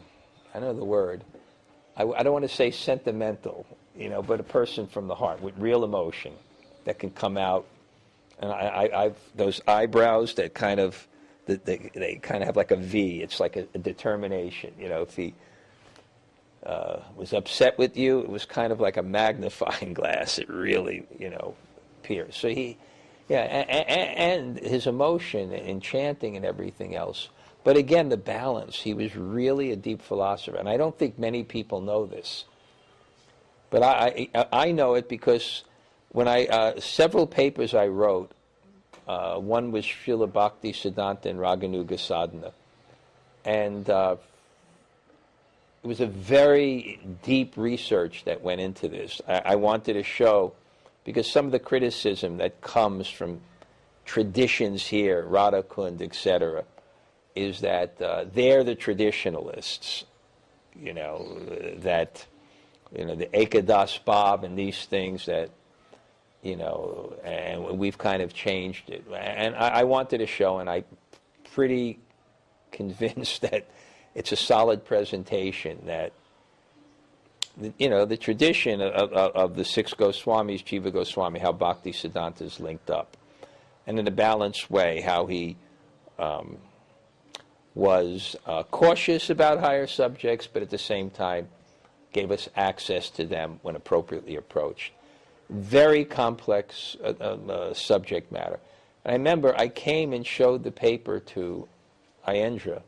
don't know the word, I don't want to say sentimental, but a person from the heart with real emotion that can come out. And I've those eyebrows that kind of, they kind of have like a V. It's like a determination. If he was upset with you, it was kind of like a magnifying glass. It really, appears. So and his emotion in chanting and everything else. But again, the balance. He was really a deep philosopher, and I don't think many people know this. But I know it because when several papers I wrote, one was Srila Bhakti Siddhanta and Raganuga Sadhana. And it was a very deep research that went into this. I wanted to show, because some of the criticism that comes from traditions here, Radhakund, etc., is that they're the traditionalists, that, the Ekadas Bab and these things that, and we've kind of changed it. And I wanted to show, and I'm pretty convinced that it's a solid presentation, that, the tradition of the 6 Goswamis, Jiva Goswami, how Bhakti Siddhanta is linked up. And in a balanced way, how he was cautious about higher subjects, but at the same time gave us access to them when appropriately approached. Very complex subject matter. And I remember I came and showed the paper to Aindra,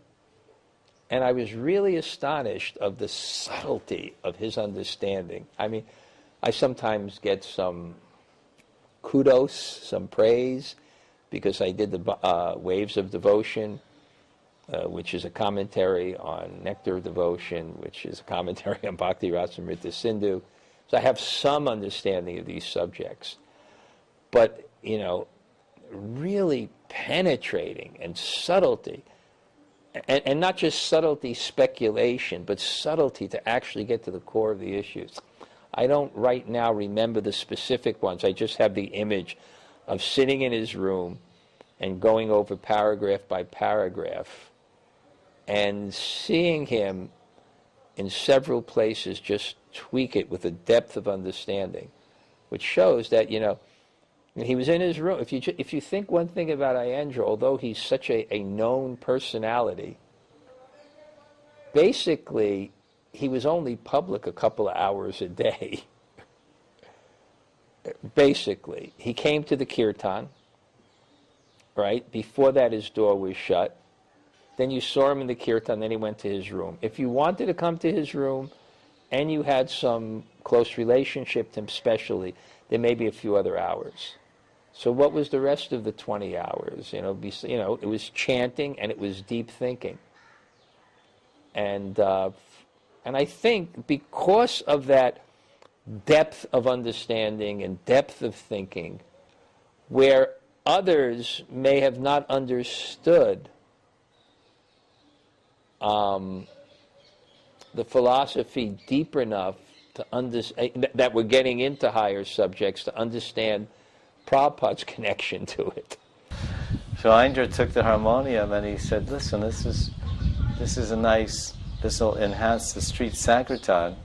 and I was really astonished of the subtlety of his understanding. I mean, I sometimes get some kudos, some praise, because I did the Waves of Devotion, which is a commentary on Nectar of Devotion, which is a commentary on Bhakti Rasamrita Sindhu. So I have some understanding of these subjects. But, really penetrating and subtlety. and not just subtlety speculation, but subtlety to actually get to the core of the issues. I don't right now remember the specific ones. I just have the image of sitting in his room and going over paragraph by paragraph and seeing him in several places just tweak it with a depth of understanding, which shows that, he was in his room. If you think one thing about Aindra, although he's such a known personality, basically he was only public a couple of hours a day. Basically, he came to the kirtan, right? Before that, his door was shut. Then you saw him in the kirtan, then he went to his room. If you wanted to come to his room and you had some close relationship to him especially, there may be a few other hours. So what was the rest of the 20 hours? It was chanting and it was deep thinking. And I think because of that depth of understanding and depth of thinking, where others may have not understood the philosophy deep enough to understand that we're getting into higher subjects to understand Prabhupada's connection to it. So Aindra took the harmonium and he said, listen, this is a nice, this will enhance the street Sankirtan,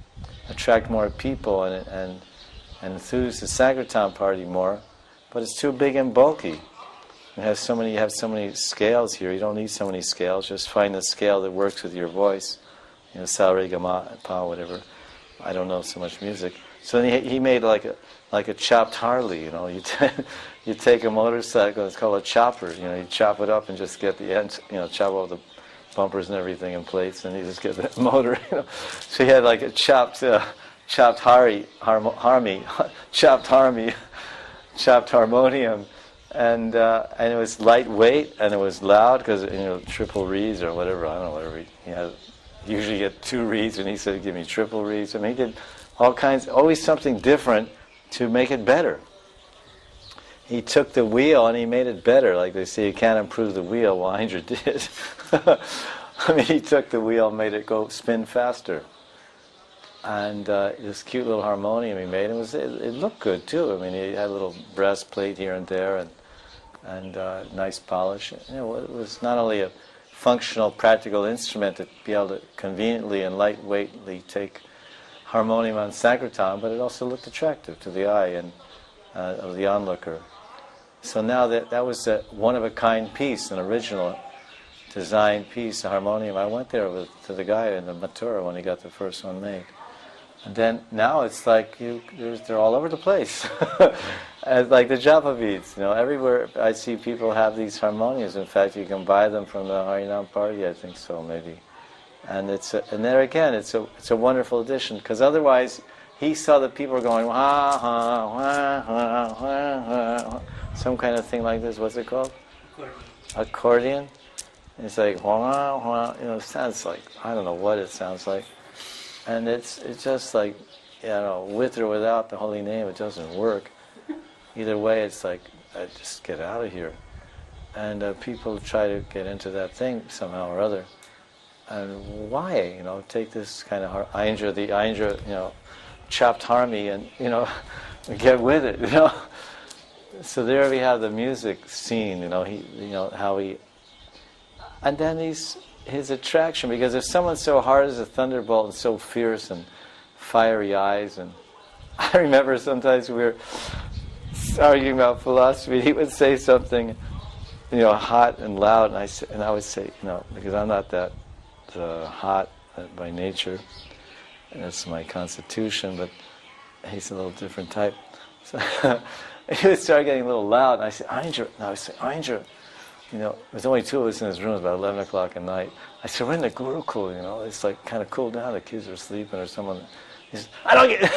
attract more people and enthuse the Sankirtan party more, but it's too big and bulky. You have so many scales here. You don't need so many scales. Just find the scale that works with your voice. Sa, re, ga, ma, pa, whatever. I don't know so much music. So then he made like a chopped Harley. You take a motorcycle. It's called a chopper. You chop it up and just get the ends. Chop all the bumpers and everything in place, and you just get the motor. So he had like a chopped harmonium. And it was lightweight and it was loud because triple reeds or whatever, I don't know, whatever he had. Usually get 2 reeds, and he said, give me triple reeds. I mean, he did all kinds, always something different to make it better. He took the wheel and he made it better. Like they say, you can't improve the wheel. Well, Aindra did. I mean, he took the wheel and made it go spin faster. And this cute little harmonium he made, it looked good too. I mean, he had a little breastplate here and there, and nice polish. It was not only a functional, practical instrument to be able to conveniently and lightweightly take harmonium on Sankirtan, but it also looked attractive to the eye and of the onlooker. So now that was a one-of-a-kind piece, an original design piece, a harmonium. I went there to the guy in the Mathura when he got the first one made. And then now it's like they're all over the place. And like the japa beads, everywhere I see people have these harmoniums. In fact, you can buy them from the Harinam party, I think so, maybe. And there again, it's a wonderful addition, because otherwise he saw that people were going wah, wah, wah, wah, wah, wah, some kind of thing like this. What's it called? Accordion. It's like wah, wah. It sounds like, I don't know what it sounds like. And it's just like, with or without the holy name, it doesn't work. Either way, it's like, just get out of here. And people try to get into that thing somehow or other. And why? Take this kind of Aindra, chopped harmony, and get with it. So there we have the music scene. How he, and then his attraction, because if someone's so hard as a thunderbolt and so fierce and fiery eyes, and I remember sometimes we were arguing about philosophy, he would say something, hot and loud, and I would say, because I'm not that hot by nature, and it's my constitution, but he's a little different type. So he would start getting a little loud, and I say, Aindra, there's only 2 of us in this room. It's about 11 o'clock at night. I said, we're in the Gurukul, it's like kind of cool down. The kids are sleeping or someone. He says, I don't get...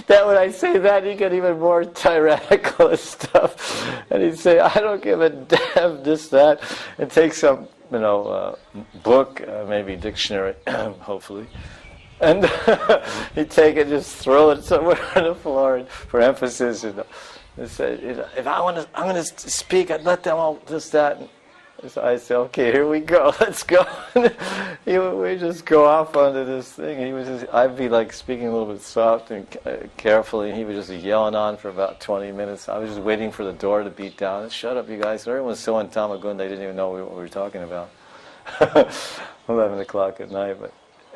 That when I say that, he get even more tyrannical and stuff. And he'd say, I don't give a damn, this, that. And take some, book, maybe dictionary, hopefully. And he'd take it, just throw it somewhere on the floor for emphasis. And say, if I'm going to speak, I'd let them all this, that. So I said, okay, here we go, let's go. We just go off onto this thing. I'd be like speaking a little bit soft and carefully, and he was just yelling on for about 20 minutes. I was just waiting for the door to beat down. Shut up, you guys. Everyone was so in Tamagun, they didn't even know what we were talking about. 11 o'clock at night.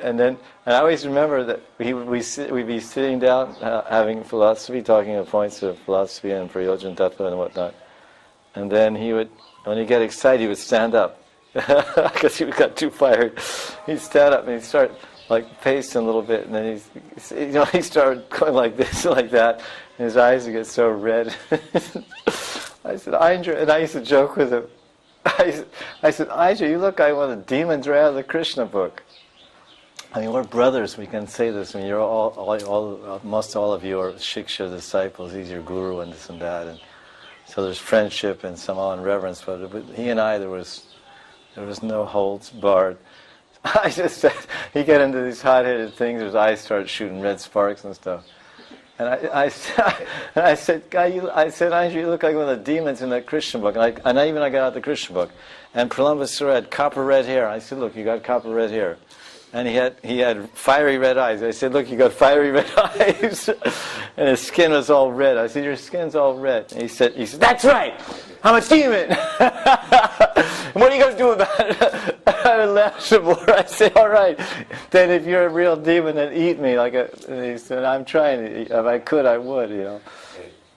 And I always remember that we'd be sitting down having philosophy, talking of points of philosophy and Prayojan Tattva and whatnot. And then when he'd get excited, he would stand up. Because he got too fired. He'd stand up and he'd start like pacing a little bit, and then he started going like this and like that, and his eyes would get so red. I said, Aindra, and I used to joke with him. I said, Aindra, you look like one of the demons right out of the Krishna book. I mean, we're brothers, we can say this. I mean, most all of you are Shiksha disciples, he's your guru and this and that. And so there's friendship and some awe and reverence, but he and I, there was no holds barred. I just said, he got into these hot-headed things, his eyes started shooting red sparks and stuff. And I said, Aindra, you look like one of the demons in that Krishna book. And I got out the Krishna book. And Pralambasura had copper red hair. I said, look, you got copper red hair. And he had fiery red eyes. I said, look, you got fiery red eyes. And his skin was all red. I said, your skin's all red. And he said, that's right, I'm a demon. What are you going to do about it? I laughed some more. I said, all right, then if you're a real demon, then eat me. And he said, I'm trying to eat. If I could, I would, And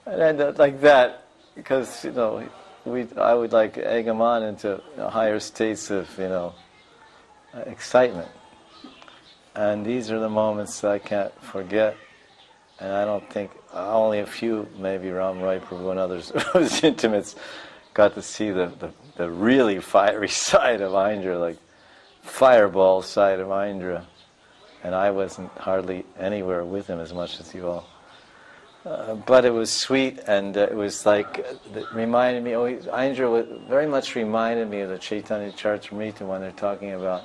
then like that, because, I would like egg him on into higher states of, excitement. And these are the moments that I can't forget. And I don't think, only a few, maybe Ram Rai Prabhu and others, his intimates, got to see the really fiery side of Aindra, like fireball side of Aindra. And I wasn't hardly anywhere with him as much as you all. But it was sweet, and it was like, it reminded me, Aindra very much reminded me of the Chaitanya Charitamrita when they're talking about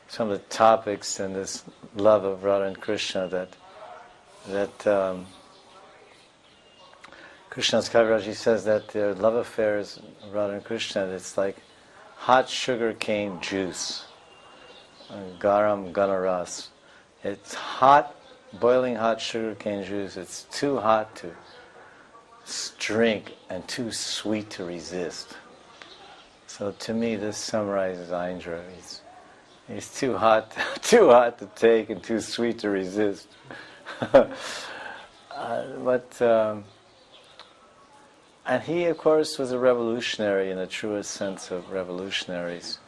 some of the topics and this love of Radha and Krishna that Krishna's Kaviraji says that their love affairs, Radha and Krishna, it's like hot sugar cane juice, garam ganaras. It's hot, boiling hot sugar cane juice. It's too hot to drink and too sweet to resist. So to me, this summarizes Aindra. He's too hot to take and too sweet to resist. And he, of course, was a revolutionary in the truest sense of revolutionaries,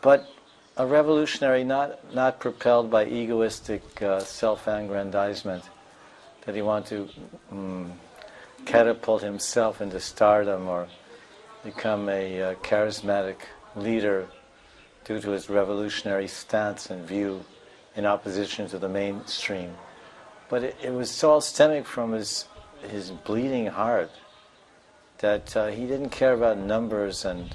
but a revolutionary not propelled by egoistic self-aggrandizement, that he wanted to catapult himself into stardom or become a charismatic leader due to his revolutionary stance and view in opposition to the mainstream. But it was all stemming from his bleeding heart, that he didn't care about numbers and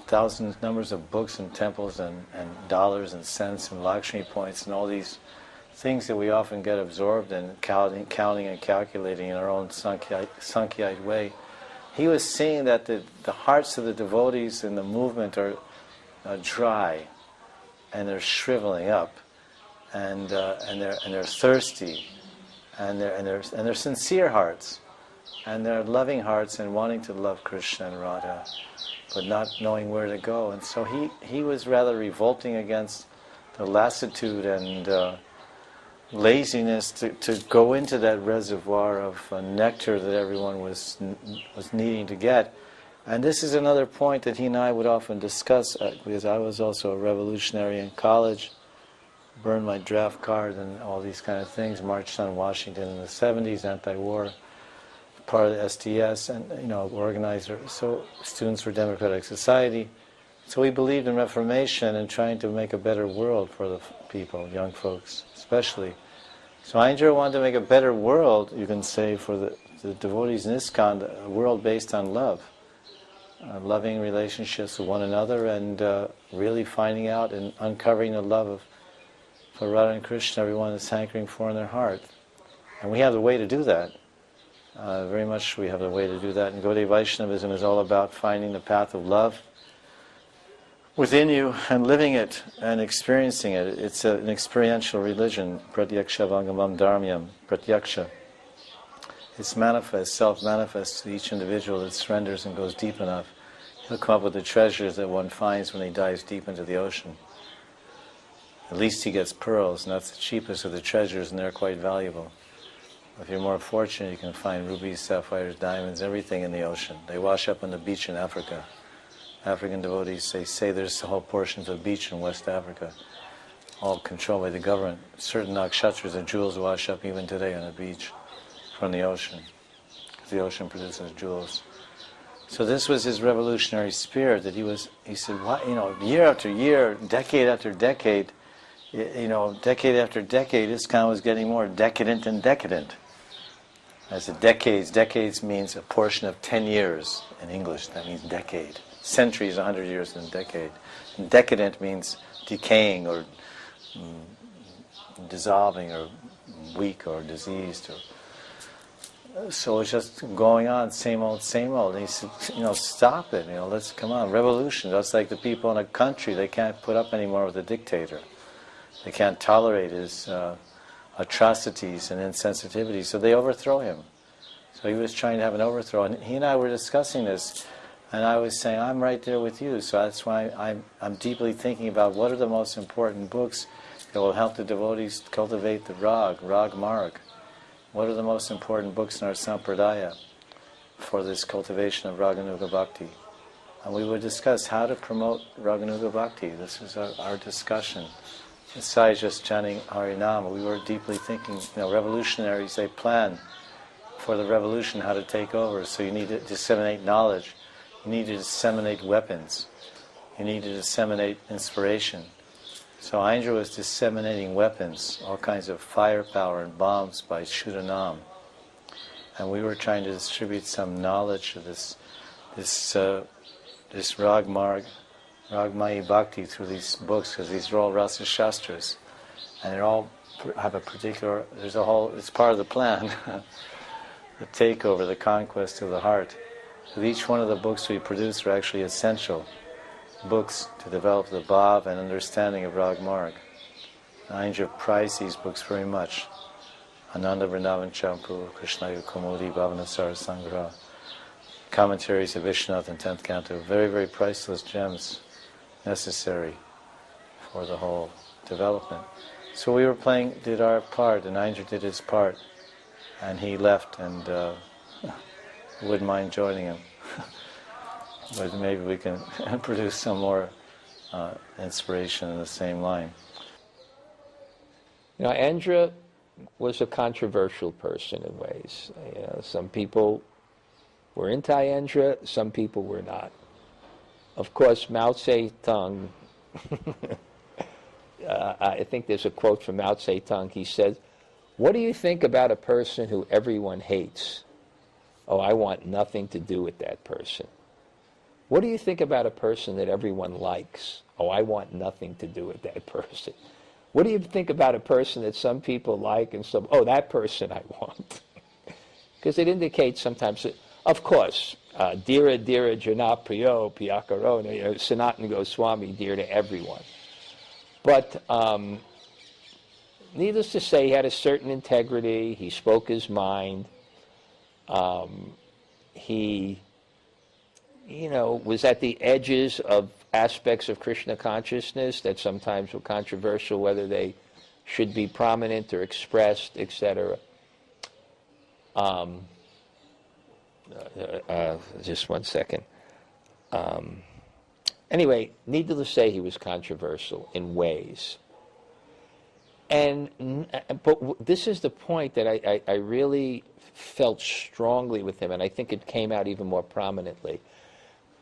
thousands, numbers of books and temples and dollars and cents and Lakshmi points and all these things that we often get absorbed in, counting and calculating in our own Sankhyaite way. He was seeing that the hearts of the devotees in the movement are dry, and they're shriveling up, and they're thirsty, and they're sincere hearts, and they're loving hearts and wanting to love Krishna and Radha, but not knowing where to go. And so he was rather revolting against the lassitude and laziness to go into that reservoir of nectar that everyone was needing to get. And this is another point that he and I would often discuss, because I was also a revolutionary in college, burned my draft card and all these kind of things, marched on Washington in the 70s, anti-war, part of the SDS, and organizer, so Students for Democratic Society. So we believed in Reformation and trying to make a better world for the people, young folks especially. So Aindra wanted to make a better world, you can say, for the devotees in ISKCON, a world based on love. Loving relationships with one another, and really finding out and uncovering the love for Radha and Krishna everyone is hankering for in their heart. And we have the way to do that. Very much we have a way to do that. And Gaudiya Vaishnavism is all about finding the path of love within you and living it and experiencing it. It's an experiential religion. Pratyaksha vangamam dharmyam. Pratyaksha. It's manifest, self-manifest to each individual that surrenders and goes deep enough. He'll come up with the treasures that one finds when he dives deep into the ocean. At least he gets pearls, and that's the cheapest of the treasures, and they're quite valuable. If you're more fortunate, you can find rubies, sapphires, diamonds, everything in the ocean. They wash up on the beach in Africa. African devotees say there's whole portions of beach in West Africa, all controlled by the government. Certain nakshatras and jewels wash up even today on the beach from the ocean, because the ocean produces jewels. So this was his revolutionary spirit, that he said, what, year after year, decade after decade, decade after decade, ISKCON was getting more decadent and decadent. As the decades means a portion of 10 years in English, that means decade. Century is 100 years in a decade. And decadent means decaying or dissolving or weak or diseased. So it's just going on, same old, same old. And he said, stop it, let's come on, revolution. That's like the people in a country, they can't put up anymore with a dictator. They can't tolerate his atrocities and insensitivity, so they overthrow him. So he was trying to have an overthrow, and he and I were discussing this, and I was saying, I'm right there with you, so that's why I'm deeply thinking about what are the most important books that will help the devotees cultivate the rag marg. What are the most important books in our sampradaya for this cultivation of Raganuga Bhakti? And we would discuss how to promote Raganuga Bhakti. This was our discussion. Besides just chanting Harinama, we were deeply thinking, revolutionaries, they plan for the revolution how to take over. So you need to disseminate knowledge. You need to disseminate weapons. You need to disseminate inspiration. So Aindra was disseminating weapons, all kinds of firepower and bombs by Shuddhanam. And we were trying to distribute some knowledge of this Ragmarg, Ragmayi Bhakti through these books, because these are all Rasa Shastras. And they all have a particular, it's part of the plan, the takeover, the conquest of the heart. So each one of the books we produce are actually essential books to develop the bhav and understanding of Rag Marg. Aindra prized these books very much. Ananda Vrindavan Champu, Krishna Kumudi, Bhavanasara Sangraha, commentaries of Vishwanath and 10th Canto, very, very priceless gems necessary for the whole development. So we did our part, and Aindra did his part, and he left, and wouldn't mind joining him. But maybe we can produce some more inspiration in the same line. Aindra was a controversial person in ways. Some people were into Aindra, some people were not. Of course, Mao Zedong, I think there's a quote from Mao Zedong. He said, "What do you think about a person who everyone hates? Oh, I want nothing to do with that person. What do you think about a person that everyone likes? Oh, I want nothing to do with that person. What do you think about a person that some people like and some, oh, that person I want?" Because it indicates sometimes, of course, Dira Dira Jana Priyo Piyakaro, Sanatana Goswami, dear to everyone. But needless to say, he had a certain integrity, he spoke his mind, he was at the edges of aspects of Krishna consciousness that sometimes were controversial, whether they should be prominent or expressed, etc. Just one second. Anyway, needless to say, he was controversial in ways. But this is the point that I really felt strongly with him, and I think it came out even more prominently.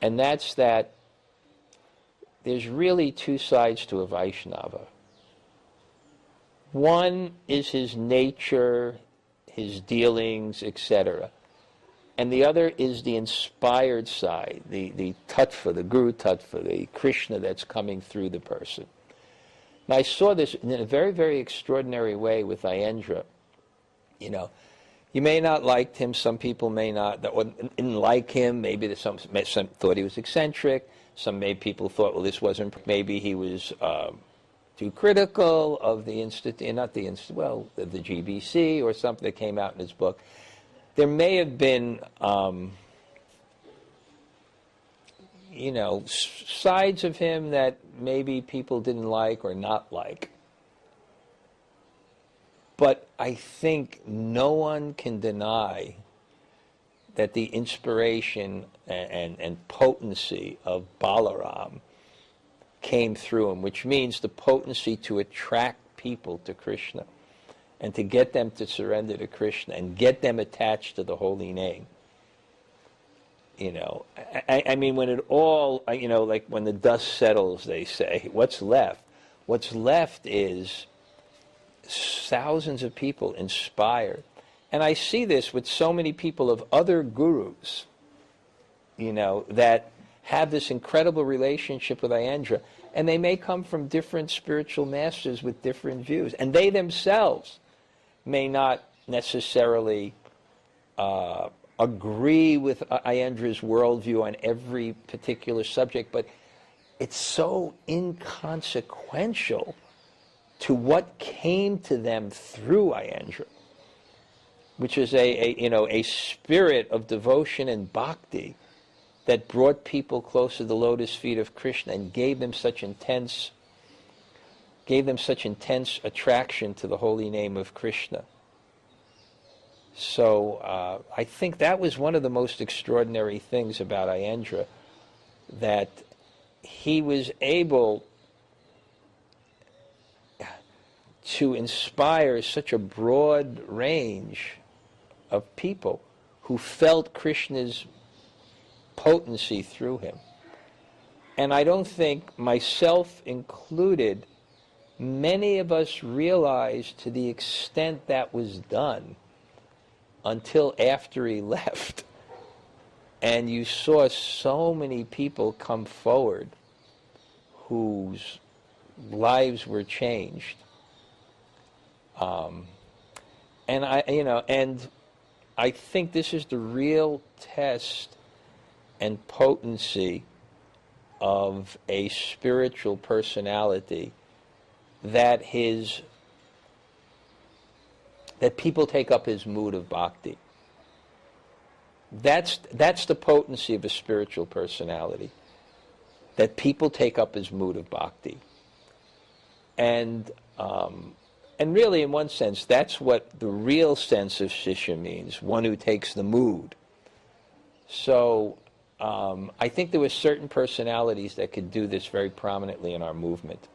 And that's that there's really two sides to a Vaishnava. One is his nature, his dealings, etc. And the other is the inspired side, the tattva, the Guru tattva, the Krishna that's coming through the person. And I saw this in a very, very extraordinary way with Aindra. You may not liked him. Some people may not didn't like him. Maybe some thought he was eccentric. People thought, well, this wasn't. Maybe he was too critical of the the GBC or something that came out in his book. There may have been, sides of him that maybe people didn't like or not like. But I think no one can deny that the inspiration and potency of Balaram came through him, which means the potency to attract people to Krishna and to get them to surrender to Krishna and get them attached to the holy name. I mean, when it all, like when the dust settles, they say, what's left? What's left is thousands of people inspired. And I see this with so many people of other gurus, that have this incredible relationship with Aindra, and they may come from different spiritual masters with different views, and they themselves may not necessarily agree with Aindra's worldview on every particular subject, but it's so inconsequential to what came to them through Aindra, which is a spirit of devotion and bhakti that brought people closer to the lotus feet of Krishna and gave them such intense attraction to the holy name of Krishna. So I think that was one of the most extraordinary things about Aindra, that he was able to inspire such a broad range of people who felt Krishna's potency through him. And I don't think, myself included, many of us realized to the extent that was done until after he left. And you saw so many people come forward whose lives were changed. And I think this is the real test and potency of a spiritual personality, that people take up his mood of bhakti. That's the potency of a spiritual personality, that people take up his mood of bhakti. And really, in one sense, that's what the real sense of shishya means, one who takes the mood. So I think there were certain personalities that could do this very prominently in our movement.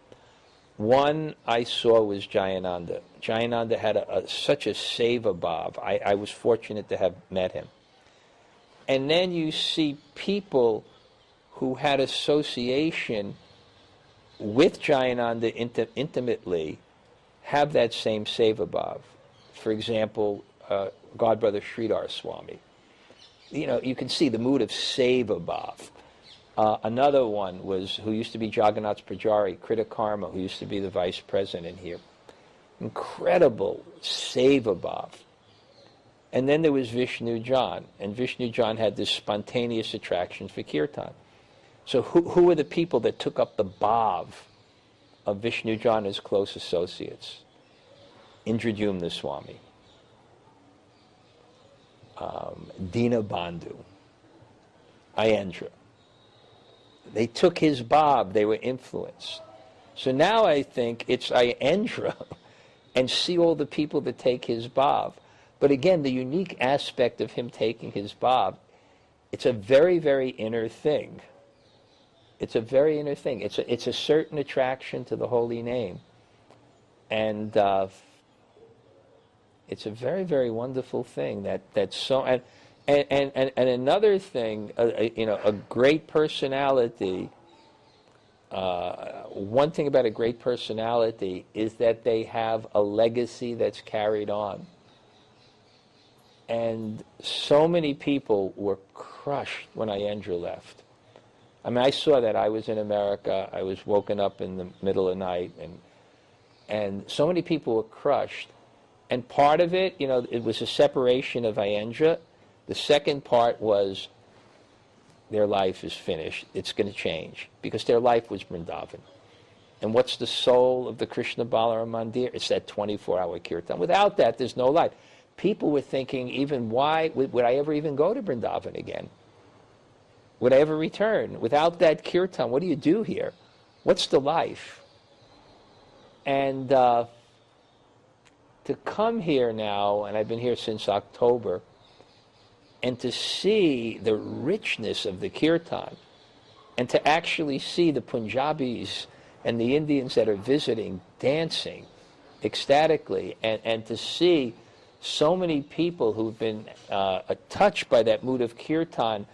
One I saw was Jayananda. Jayananda had such a seva bhav. I was fortunate to have met him. And then you see people who had association with Jayananda intimately have that same seva bhav. For example, Godbrother Sridhar Swami. You can see the mood of seva bhav. Another one was, who used to be Jagannath's Pujari, Krita Karma, who used to be the vice president here. Incredible seva bhav. And then there was Vishnu Jan, and Vishnu Jan had this spontaneous attraction for kirtan. So who were the people that took up the bhav of Vishnu Jan as close associates? Indradyumna Swami, Dina Bandhu, Aindra. They took his bhav, they were influenced. So now I think it's Aindra, and see all the people that take his bhav. But again, the unique aspect of him taking his bhav, it's a very, very inner thing. It's a very inner thing. It's a certain attraction to the holy name. And it's a very, very wonderful thing. That's so. And another thing, a great personality. One thing about a great personality is that they have a legacy that's carried on. And so many people were crushed when Aindra left. I mean, I saw that. I was in America. I was woken up in the middle of the night, and so many people were crushed. And part of it, it was a separation of Aindra. The second part was their life is finished. It's going to change because their life was Vrindavan. And what's the soul of the Krishna Balaram Mandir? It's that 24-hour kirtan. Without that, there's no life. People were thinking, even why would I ever even go to Vrindavan again? Would I ever return? Without that kirtan, what do you do here? What's the life? And to come here now, and I've been here since October, and to see the richness of the kirtan, and to actually see the Punjabis and the Indians that are visiting dancing ecstatically, and to see so many people who've been touched by that mood of kirtan,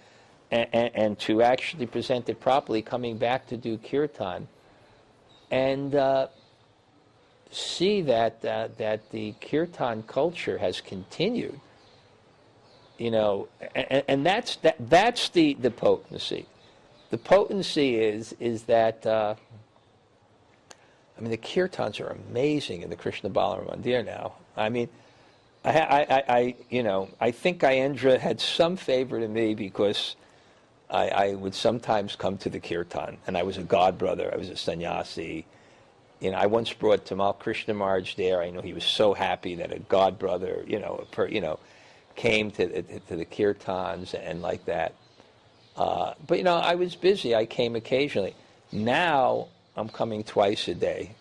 and to actually present it properly, coming back to do kirtan, and see that the kirtan culture has continued, and that's the potency. The potency is that the kirtans are amazing in the Krishna Balaram Mandir now. I think Aindra had some favor to me because I would sometimes come to the kirtan, and I was a god brother. I was a sannyasi. I once brought Tamal Krishna Maharaj there. I know he was so happy that a god brother, came to the kirtans and like that. But I was busy. I came occasionally. Now I'm coming twice a day.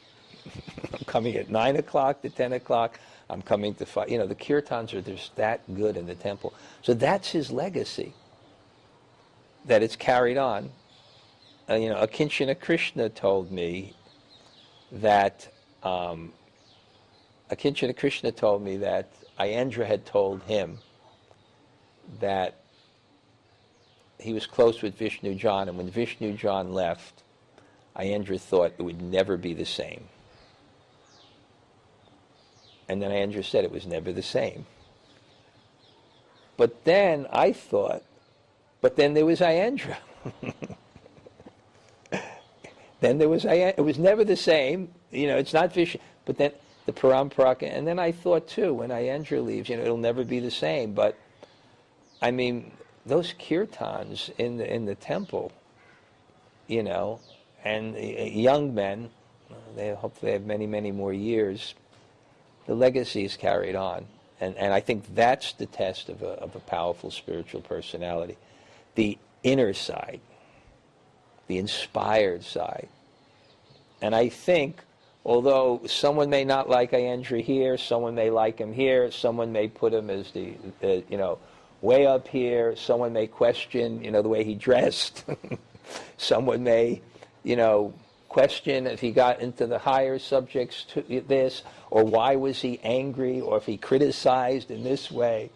I'm coming at 9 o'clock to 10 o'clock. I'm coming to 5. The kirtans are just that good in the temple. So that's his legacy, that it's carried on. Akinchana Krishna told me that Aindra had told him that he was close with Vishnu John, and when Vishnu John left, Aindra thought it would never be the same. And then Aindra said it was never the same. But then I thought, but then there was Aindra. Then there was Aindra. It was never the same. It's not Vishnu. But then the Paramparaka. And then I thought too, when Aindra leaves, it'll never be the same. But those kirtans in the temple, and young men, they hopefully have many, many more years. The legacy is carried on, and I think that's the test of a powerful spiritual personality, the inner side, the inspired side. And I think, although someone may not like Aindra here, someone may like him here, someone may put him as the way up here, someone may question, the way he dressed, someone may, question if he got into the higher subjects to this, or why was he angry, or if he criticized in this way.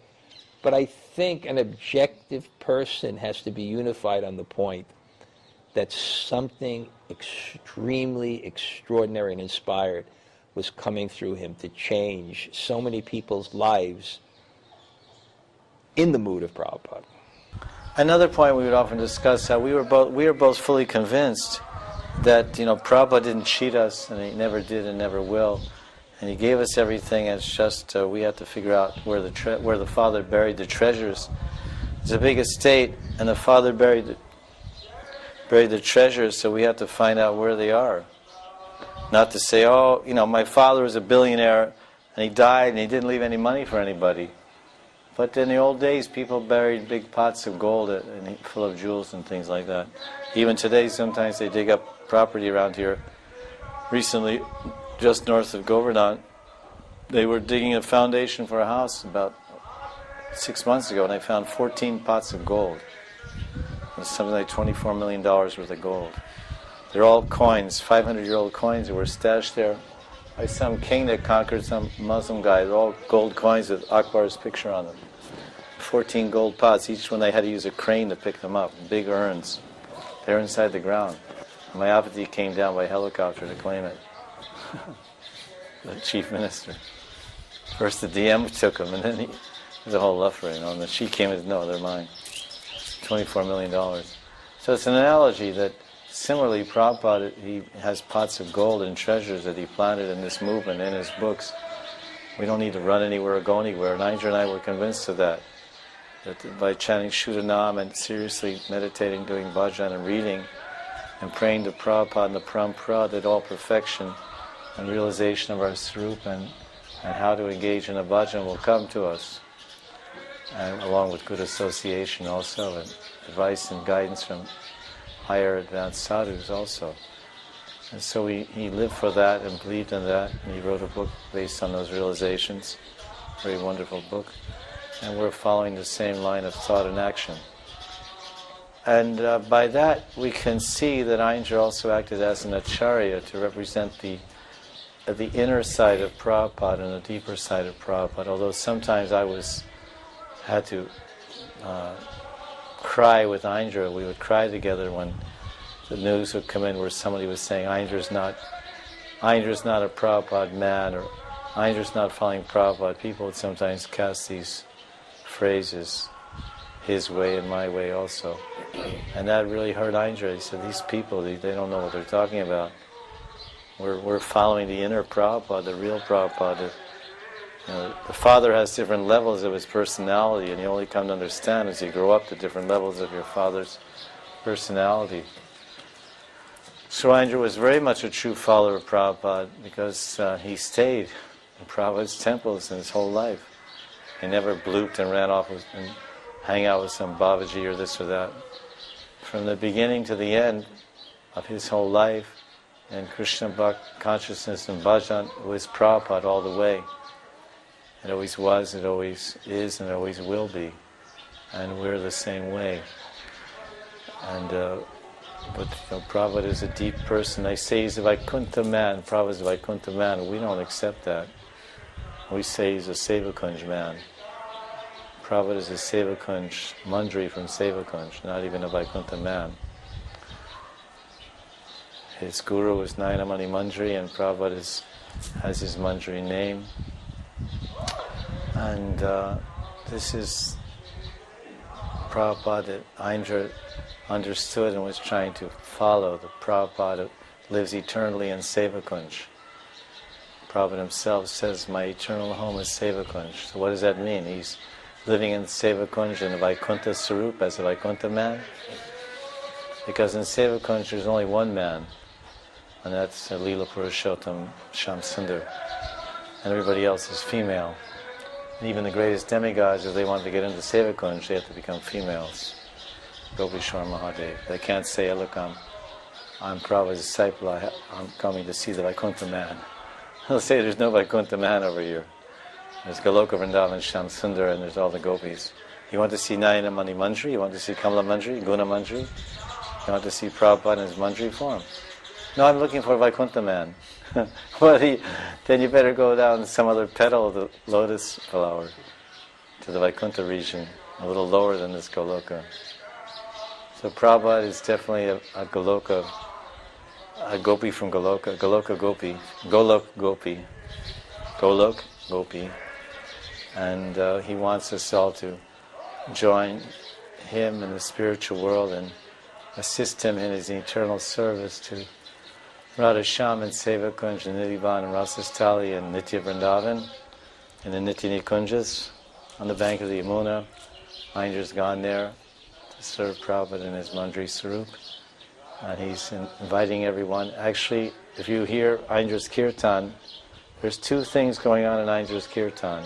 But I think an objective person has to be unified on the point that something extremely extraordinary and inspired was coming through him to change so many people's lives in the mood of Prabhupada. Another point we would often discuss, how we were both fully convinced that Prabhupada didn't cheat us, and he never did and never will, and he gave us everything. It's just we had to figure out where the Father buried the treasures. It's a big estate, and the Father buried the treasures, so we have to find out where they are. Not to say, my father was a billionaire and he died and he didn't leave any money for anybody. But in the old days, people buried big pots of gold full of jewels and things like that. Even today, sometimes they dig up property around here. Recently, just north of Govardhan, they were digging a foundation for a house about 6 months ago, and they found 14 pots of gold. It's something like $24 million worth of gold. They're all coins, 500-year-old coins that were stashed there by some king that conquered some Muslim guy. They're all gold coins with Akbar's picture on them. 14 gold pots. Each one they had to use a crane to pick them up. Big urns. They're inside the ground. Mayapati came down by helicopter to claim it. The chief minister. First the DM took them, and then there's a whole luffer, and then she came and said, no, they're mine. $24 million. So it's an analogy that similarly Prabhupada, he has pots of gold and treasures that he planted in this movement, in his books. We don't need to run anywhere or go anywhere. And Aindra and I were convinced of that. That by chanting Shuddhanam and seriously meditating, doing bhajan and reading, and praying to Prabhupada and the Parampara, that all perfection and realization of our Srupa and how to engage in a bhajan will come to us. And along with good association also, and advice and guidance from higher advanced sadhus also. And so he lived for that and believed in that, and he wrote a book based on those realizations. Very wonderful book. And we're following the same line of thought and action. And by that we can see that Aindra also acted as an acharya to represent the inner side of Prabhupada and the deeper side of Prabhupada. Although sometimes I had to cry with Aindra. We would cry together when the news would come in where somebody was saying Aindra's not a Prabhupada man, or Aindra's not following Prabhupada. People would sometimes cast these phrases, his way and my way also. And that really hurt Aindra. He said, these people, they don't know what they're talking about. We're following the inner Prabhupada, the real Prabhupada. The father has different levels of his personality, and you only come to understand as you grow up the different levels of your father's personality. So Aindra was very much a true follower of Prabhupada because he stayed in Prabhupada's temples in his whole life. He never blooped and ran off and hang out with some Babaji or this or that. From the beginning to the end of his whole life, in Krishna Bhakt consciousness and bhajan, it was Prabhupada all the way. It always was, it always is, and it always will be. And we're the same way. And but Prabhupada is a deep person. They say he's a Vaikuntha man. Prabhupada is a Vaikuntha man. We don't accept that. We say he's a Sevakunj man. Prabhupada is a Sevakunj, Mandri from Sevakunj, not even a Vaikuntha man. His guru is Nainamani Mandri, and Prabhupada has his Mandri name. And this is Prabhupada that Aindra understood and was trying to follow. The Prabhupada lives eternally in Sevakunj. Prabhupada himself says, my eternal home is Sevakunj. So what does that mean? He's living in Sevakunj in a Vaikuntha Sarup as a Vaikuntha man? Because in Sevakunj there's only one man, and that's Leela Purushottam Shamsundar. And everybody else is female. And even the greatest demigods, if they want to get into Sevakunj, they have to become females. Gopishwar Mahadev. They can't say, look, I'm Prabhupada's disciple, I'm coming to see the Vaikuntha man. They'll say there's no Vaikuntha man over here. There's Goloka Vrindavan Shamsundar and there's all the gopis. You want to see Nayana Mani Mandri? You want to see Kamala Mandri? Guna Mandri? You want to see Prabhupada in his Mandri form? No, I'm looking for a Vaikuntha man. Well, then you better go down some other petal of the lotus flower to the Vaikuntha region, a little lower than this Goloka. So Prabhupada is definitely a Goloka, a gopi from Goloka, Goloka Gopi, Golok Gopi, Golok Gopi. And he wants us all to join him in the spiritual world and assist him in his eternal service to Radha Shyam and Sevakunj and Nidhivan and Rasastali and Nitya Vrindavan and the Nitya Nikunjas on the bank of the Yamuna. Aindra's gone there to serve Prabhupada in his Mandri Sarup. And he's inviting everyone. Actually, if you hear Aindra's Kirtan, there's two things going on in Aindra's Kirtan.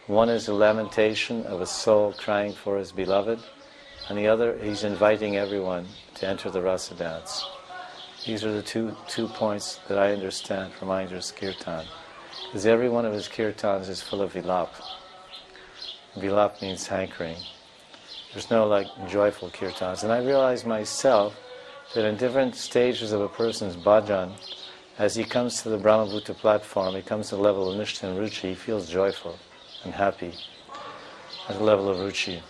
One is a lamentation of a soul crying for his beloved, and the other, he's inviting everyone to enter the rasa dance. These are the two points that I understand from Aindra's Kirtan. Because every one of his Kirtans is full of vilap. Vilap means hankering. There's no joyful Kirtans. And I realized myself that in different stages of a person's bhajan, as he comes to the Brahmabhuta platform, he comes to the level of Nishta and Ruchi, he feels joyful and happy at the level of Ruchi.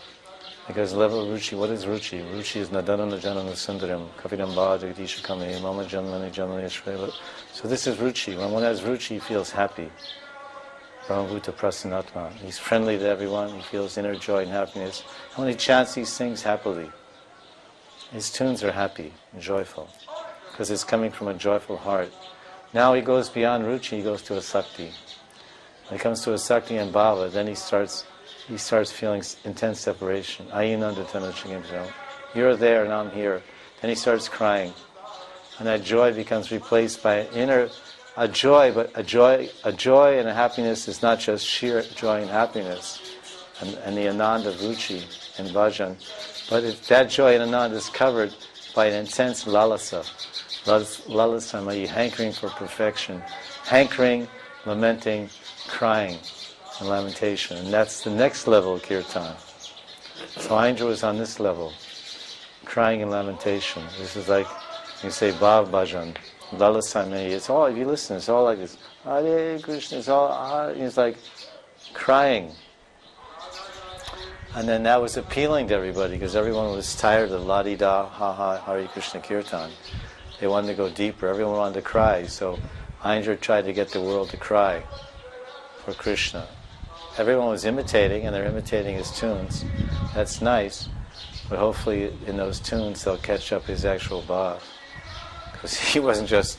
Because the level of Ruchi, what is Ruchi? Ruchi is Nadanana Janana Sundaram, Kavidamba Jagatisha Kame, Mama Janmani Janmani Shvela. So this is Ruchi. When one has Ruchi, he feels happy. Brahmabhuta Prasanatma. He's friendly to everyone, he feels inner joy and happiness. And when he chants these things happily, his tunes are happy and joyful, because it's coming from a joyful heart. Now he goes beyond Ruchi, he goes to a Sakti. When it comes to a Sakti and Bhava, then he starts feeling intense separation. You're there and I'm here. Then he starts crying. And that joy becomes replaced by a joy, but a joy and a happiness is not just sheer joy and happiness, and the ananda ruchi in bhajan, but that joy and ananda is covered by an intense lalasa. Lalasa, hankering for perfection, hankering, lamenting, crying, and lamentation, and that's the next level of kirtan. So Aindra was on this level, crying and lamentation. This is like, you say Bhav Bhajan, Lalasamani, it's all, if you listen, it's all like this, Hare Krishna, it's like crying. And then that was appealing to everybody, because everyone was tired of la-di-da, ha-ha, Hare Krishna Kirtan. They wanted to go deeper, everyone wanted to cry, so Aindra tried to get the world to cry for Krishna. Everyone was imitating, and they're imitating his tunes. That's nice, but hopefully in those tunes they'll catch up his actual bhav. Because he wasn't just,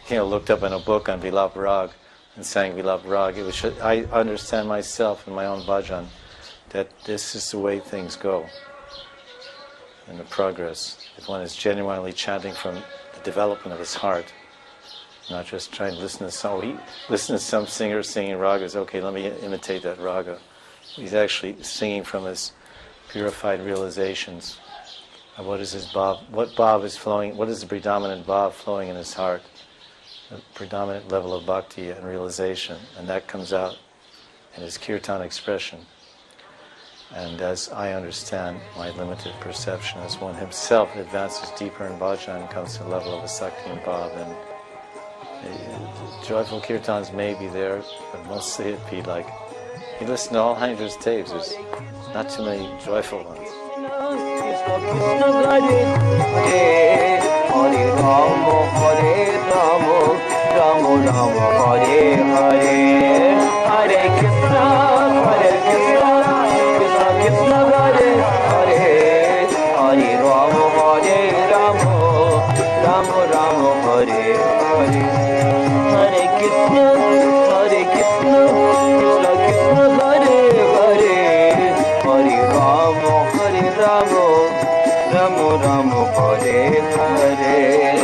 looked up in a book on Vilap Rag and sang Vilap Rag. It was I understand myself in my own bhajan that this is the way things go in the progress. If one is genuinely chanting from the development of his heart, not just trying to listen to some singer singing ragas, okay, let me imitate that raga. He's actually singing from his purified realizations of what is his bhav, what bhav is flowing, what is the predominant bhav flowing in his heart, the predominant level of bhakti and realization, and that comes out in his kirtan expression. And as I understand my limited perception, as one himself advances deeper in bhajan and comes to the level of a sakti and bhav, and joyful kirtans may be there, but mostly it'd be like, you listen to all Aindra's tapes, there's not too many joyful ones. Ram Ram Hare Hare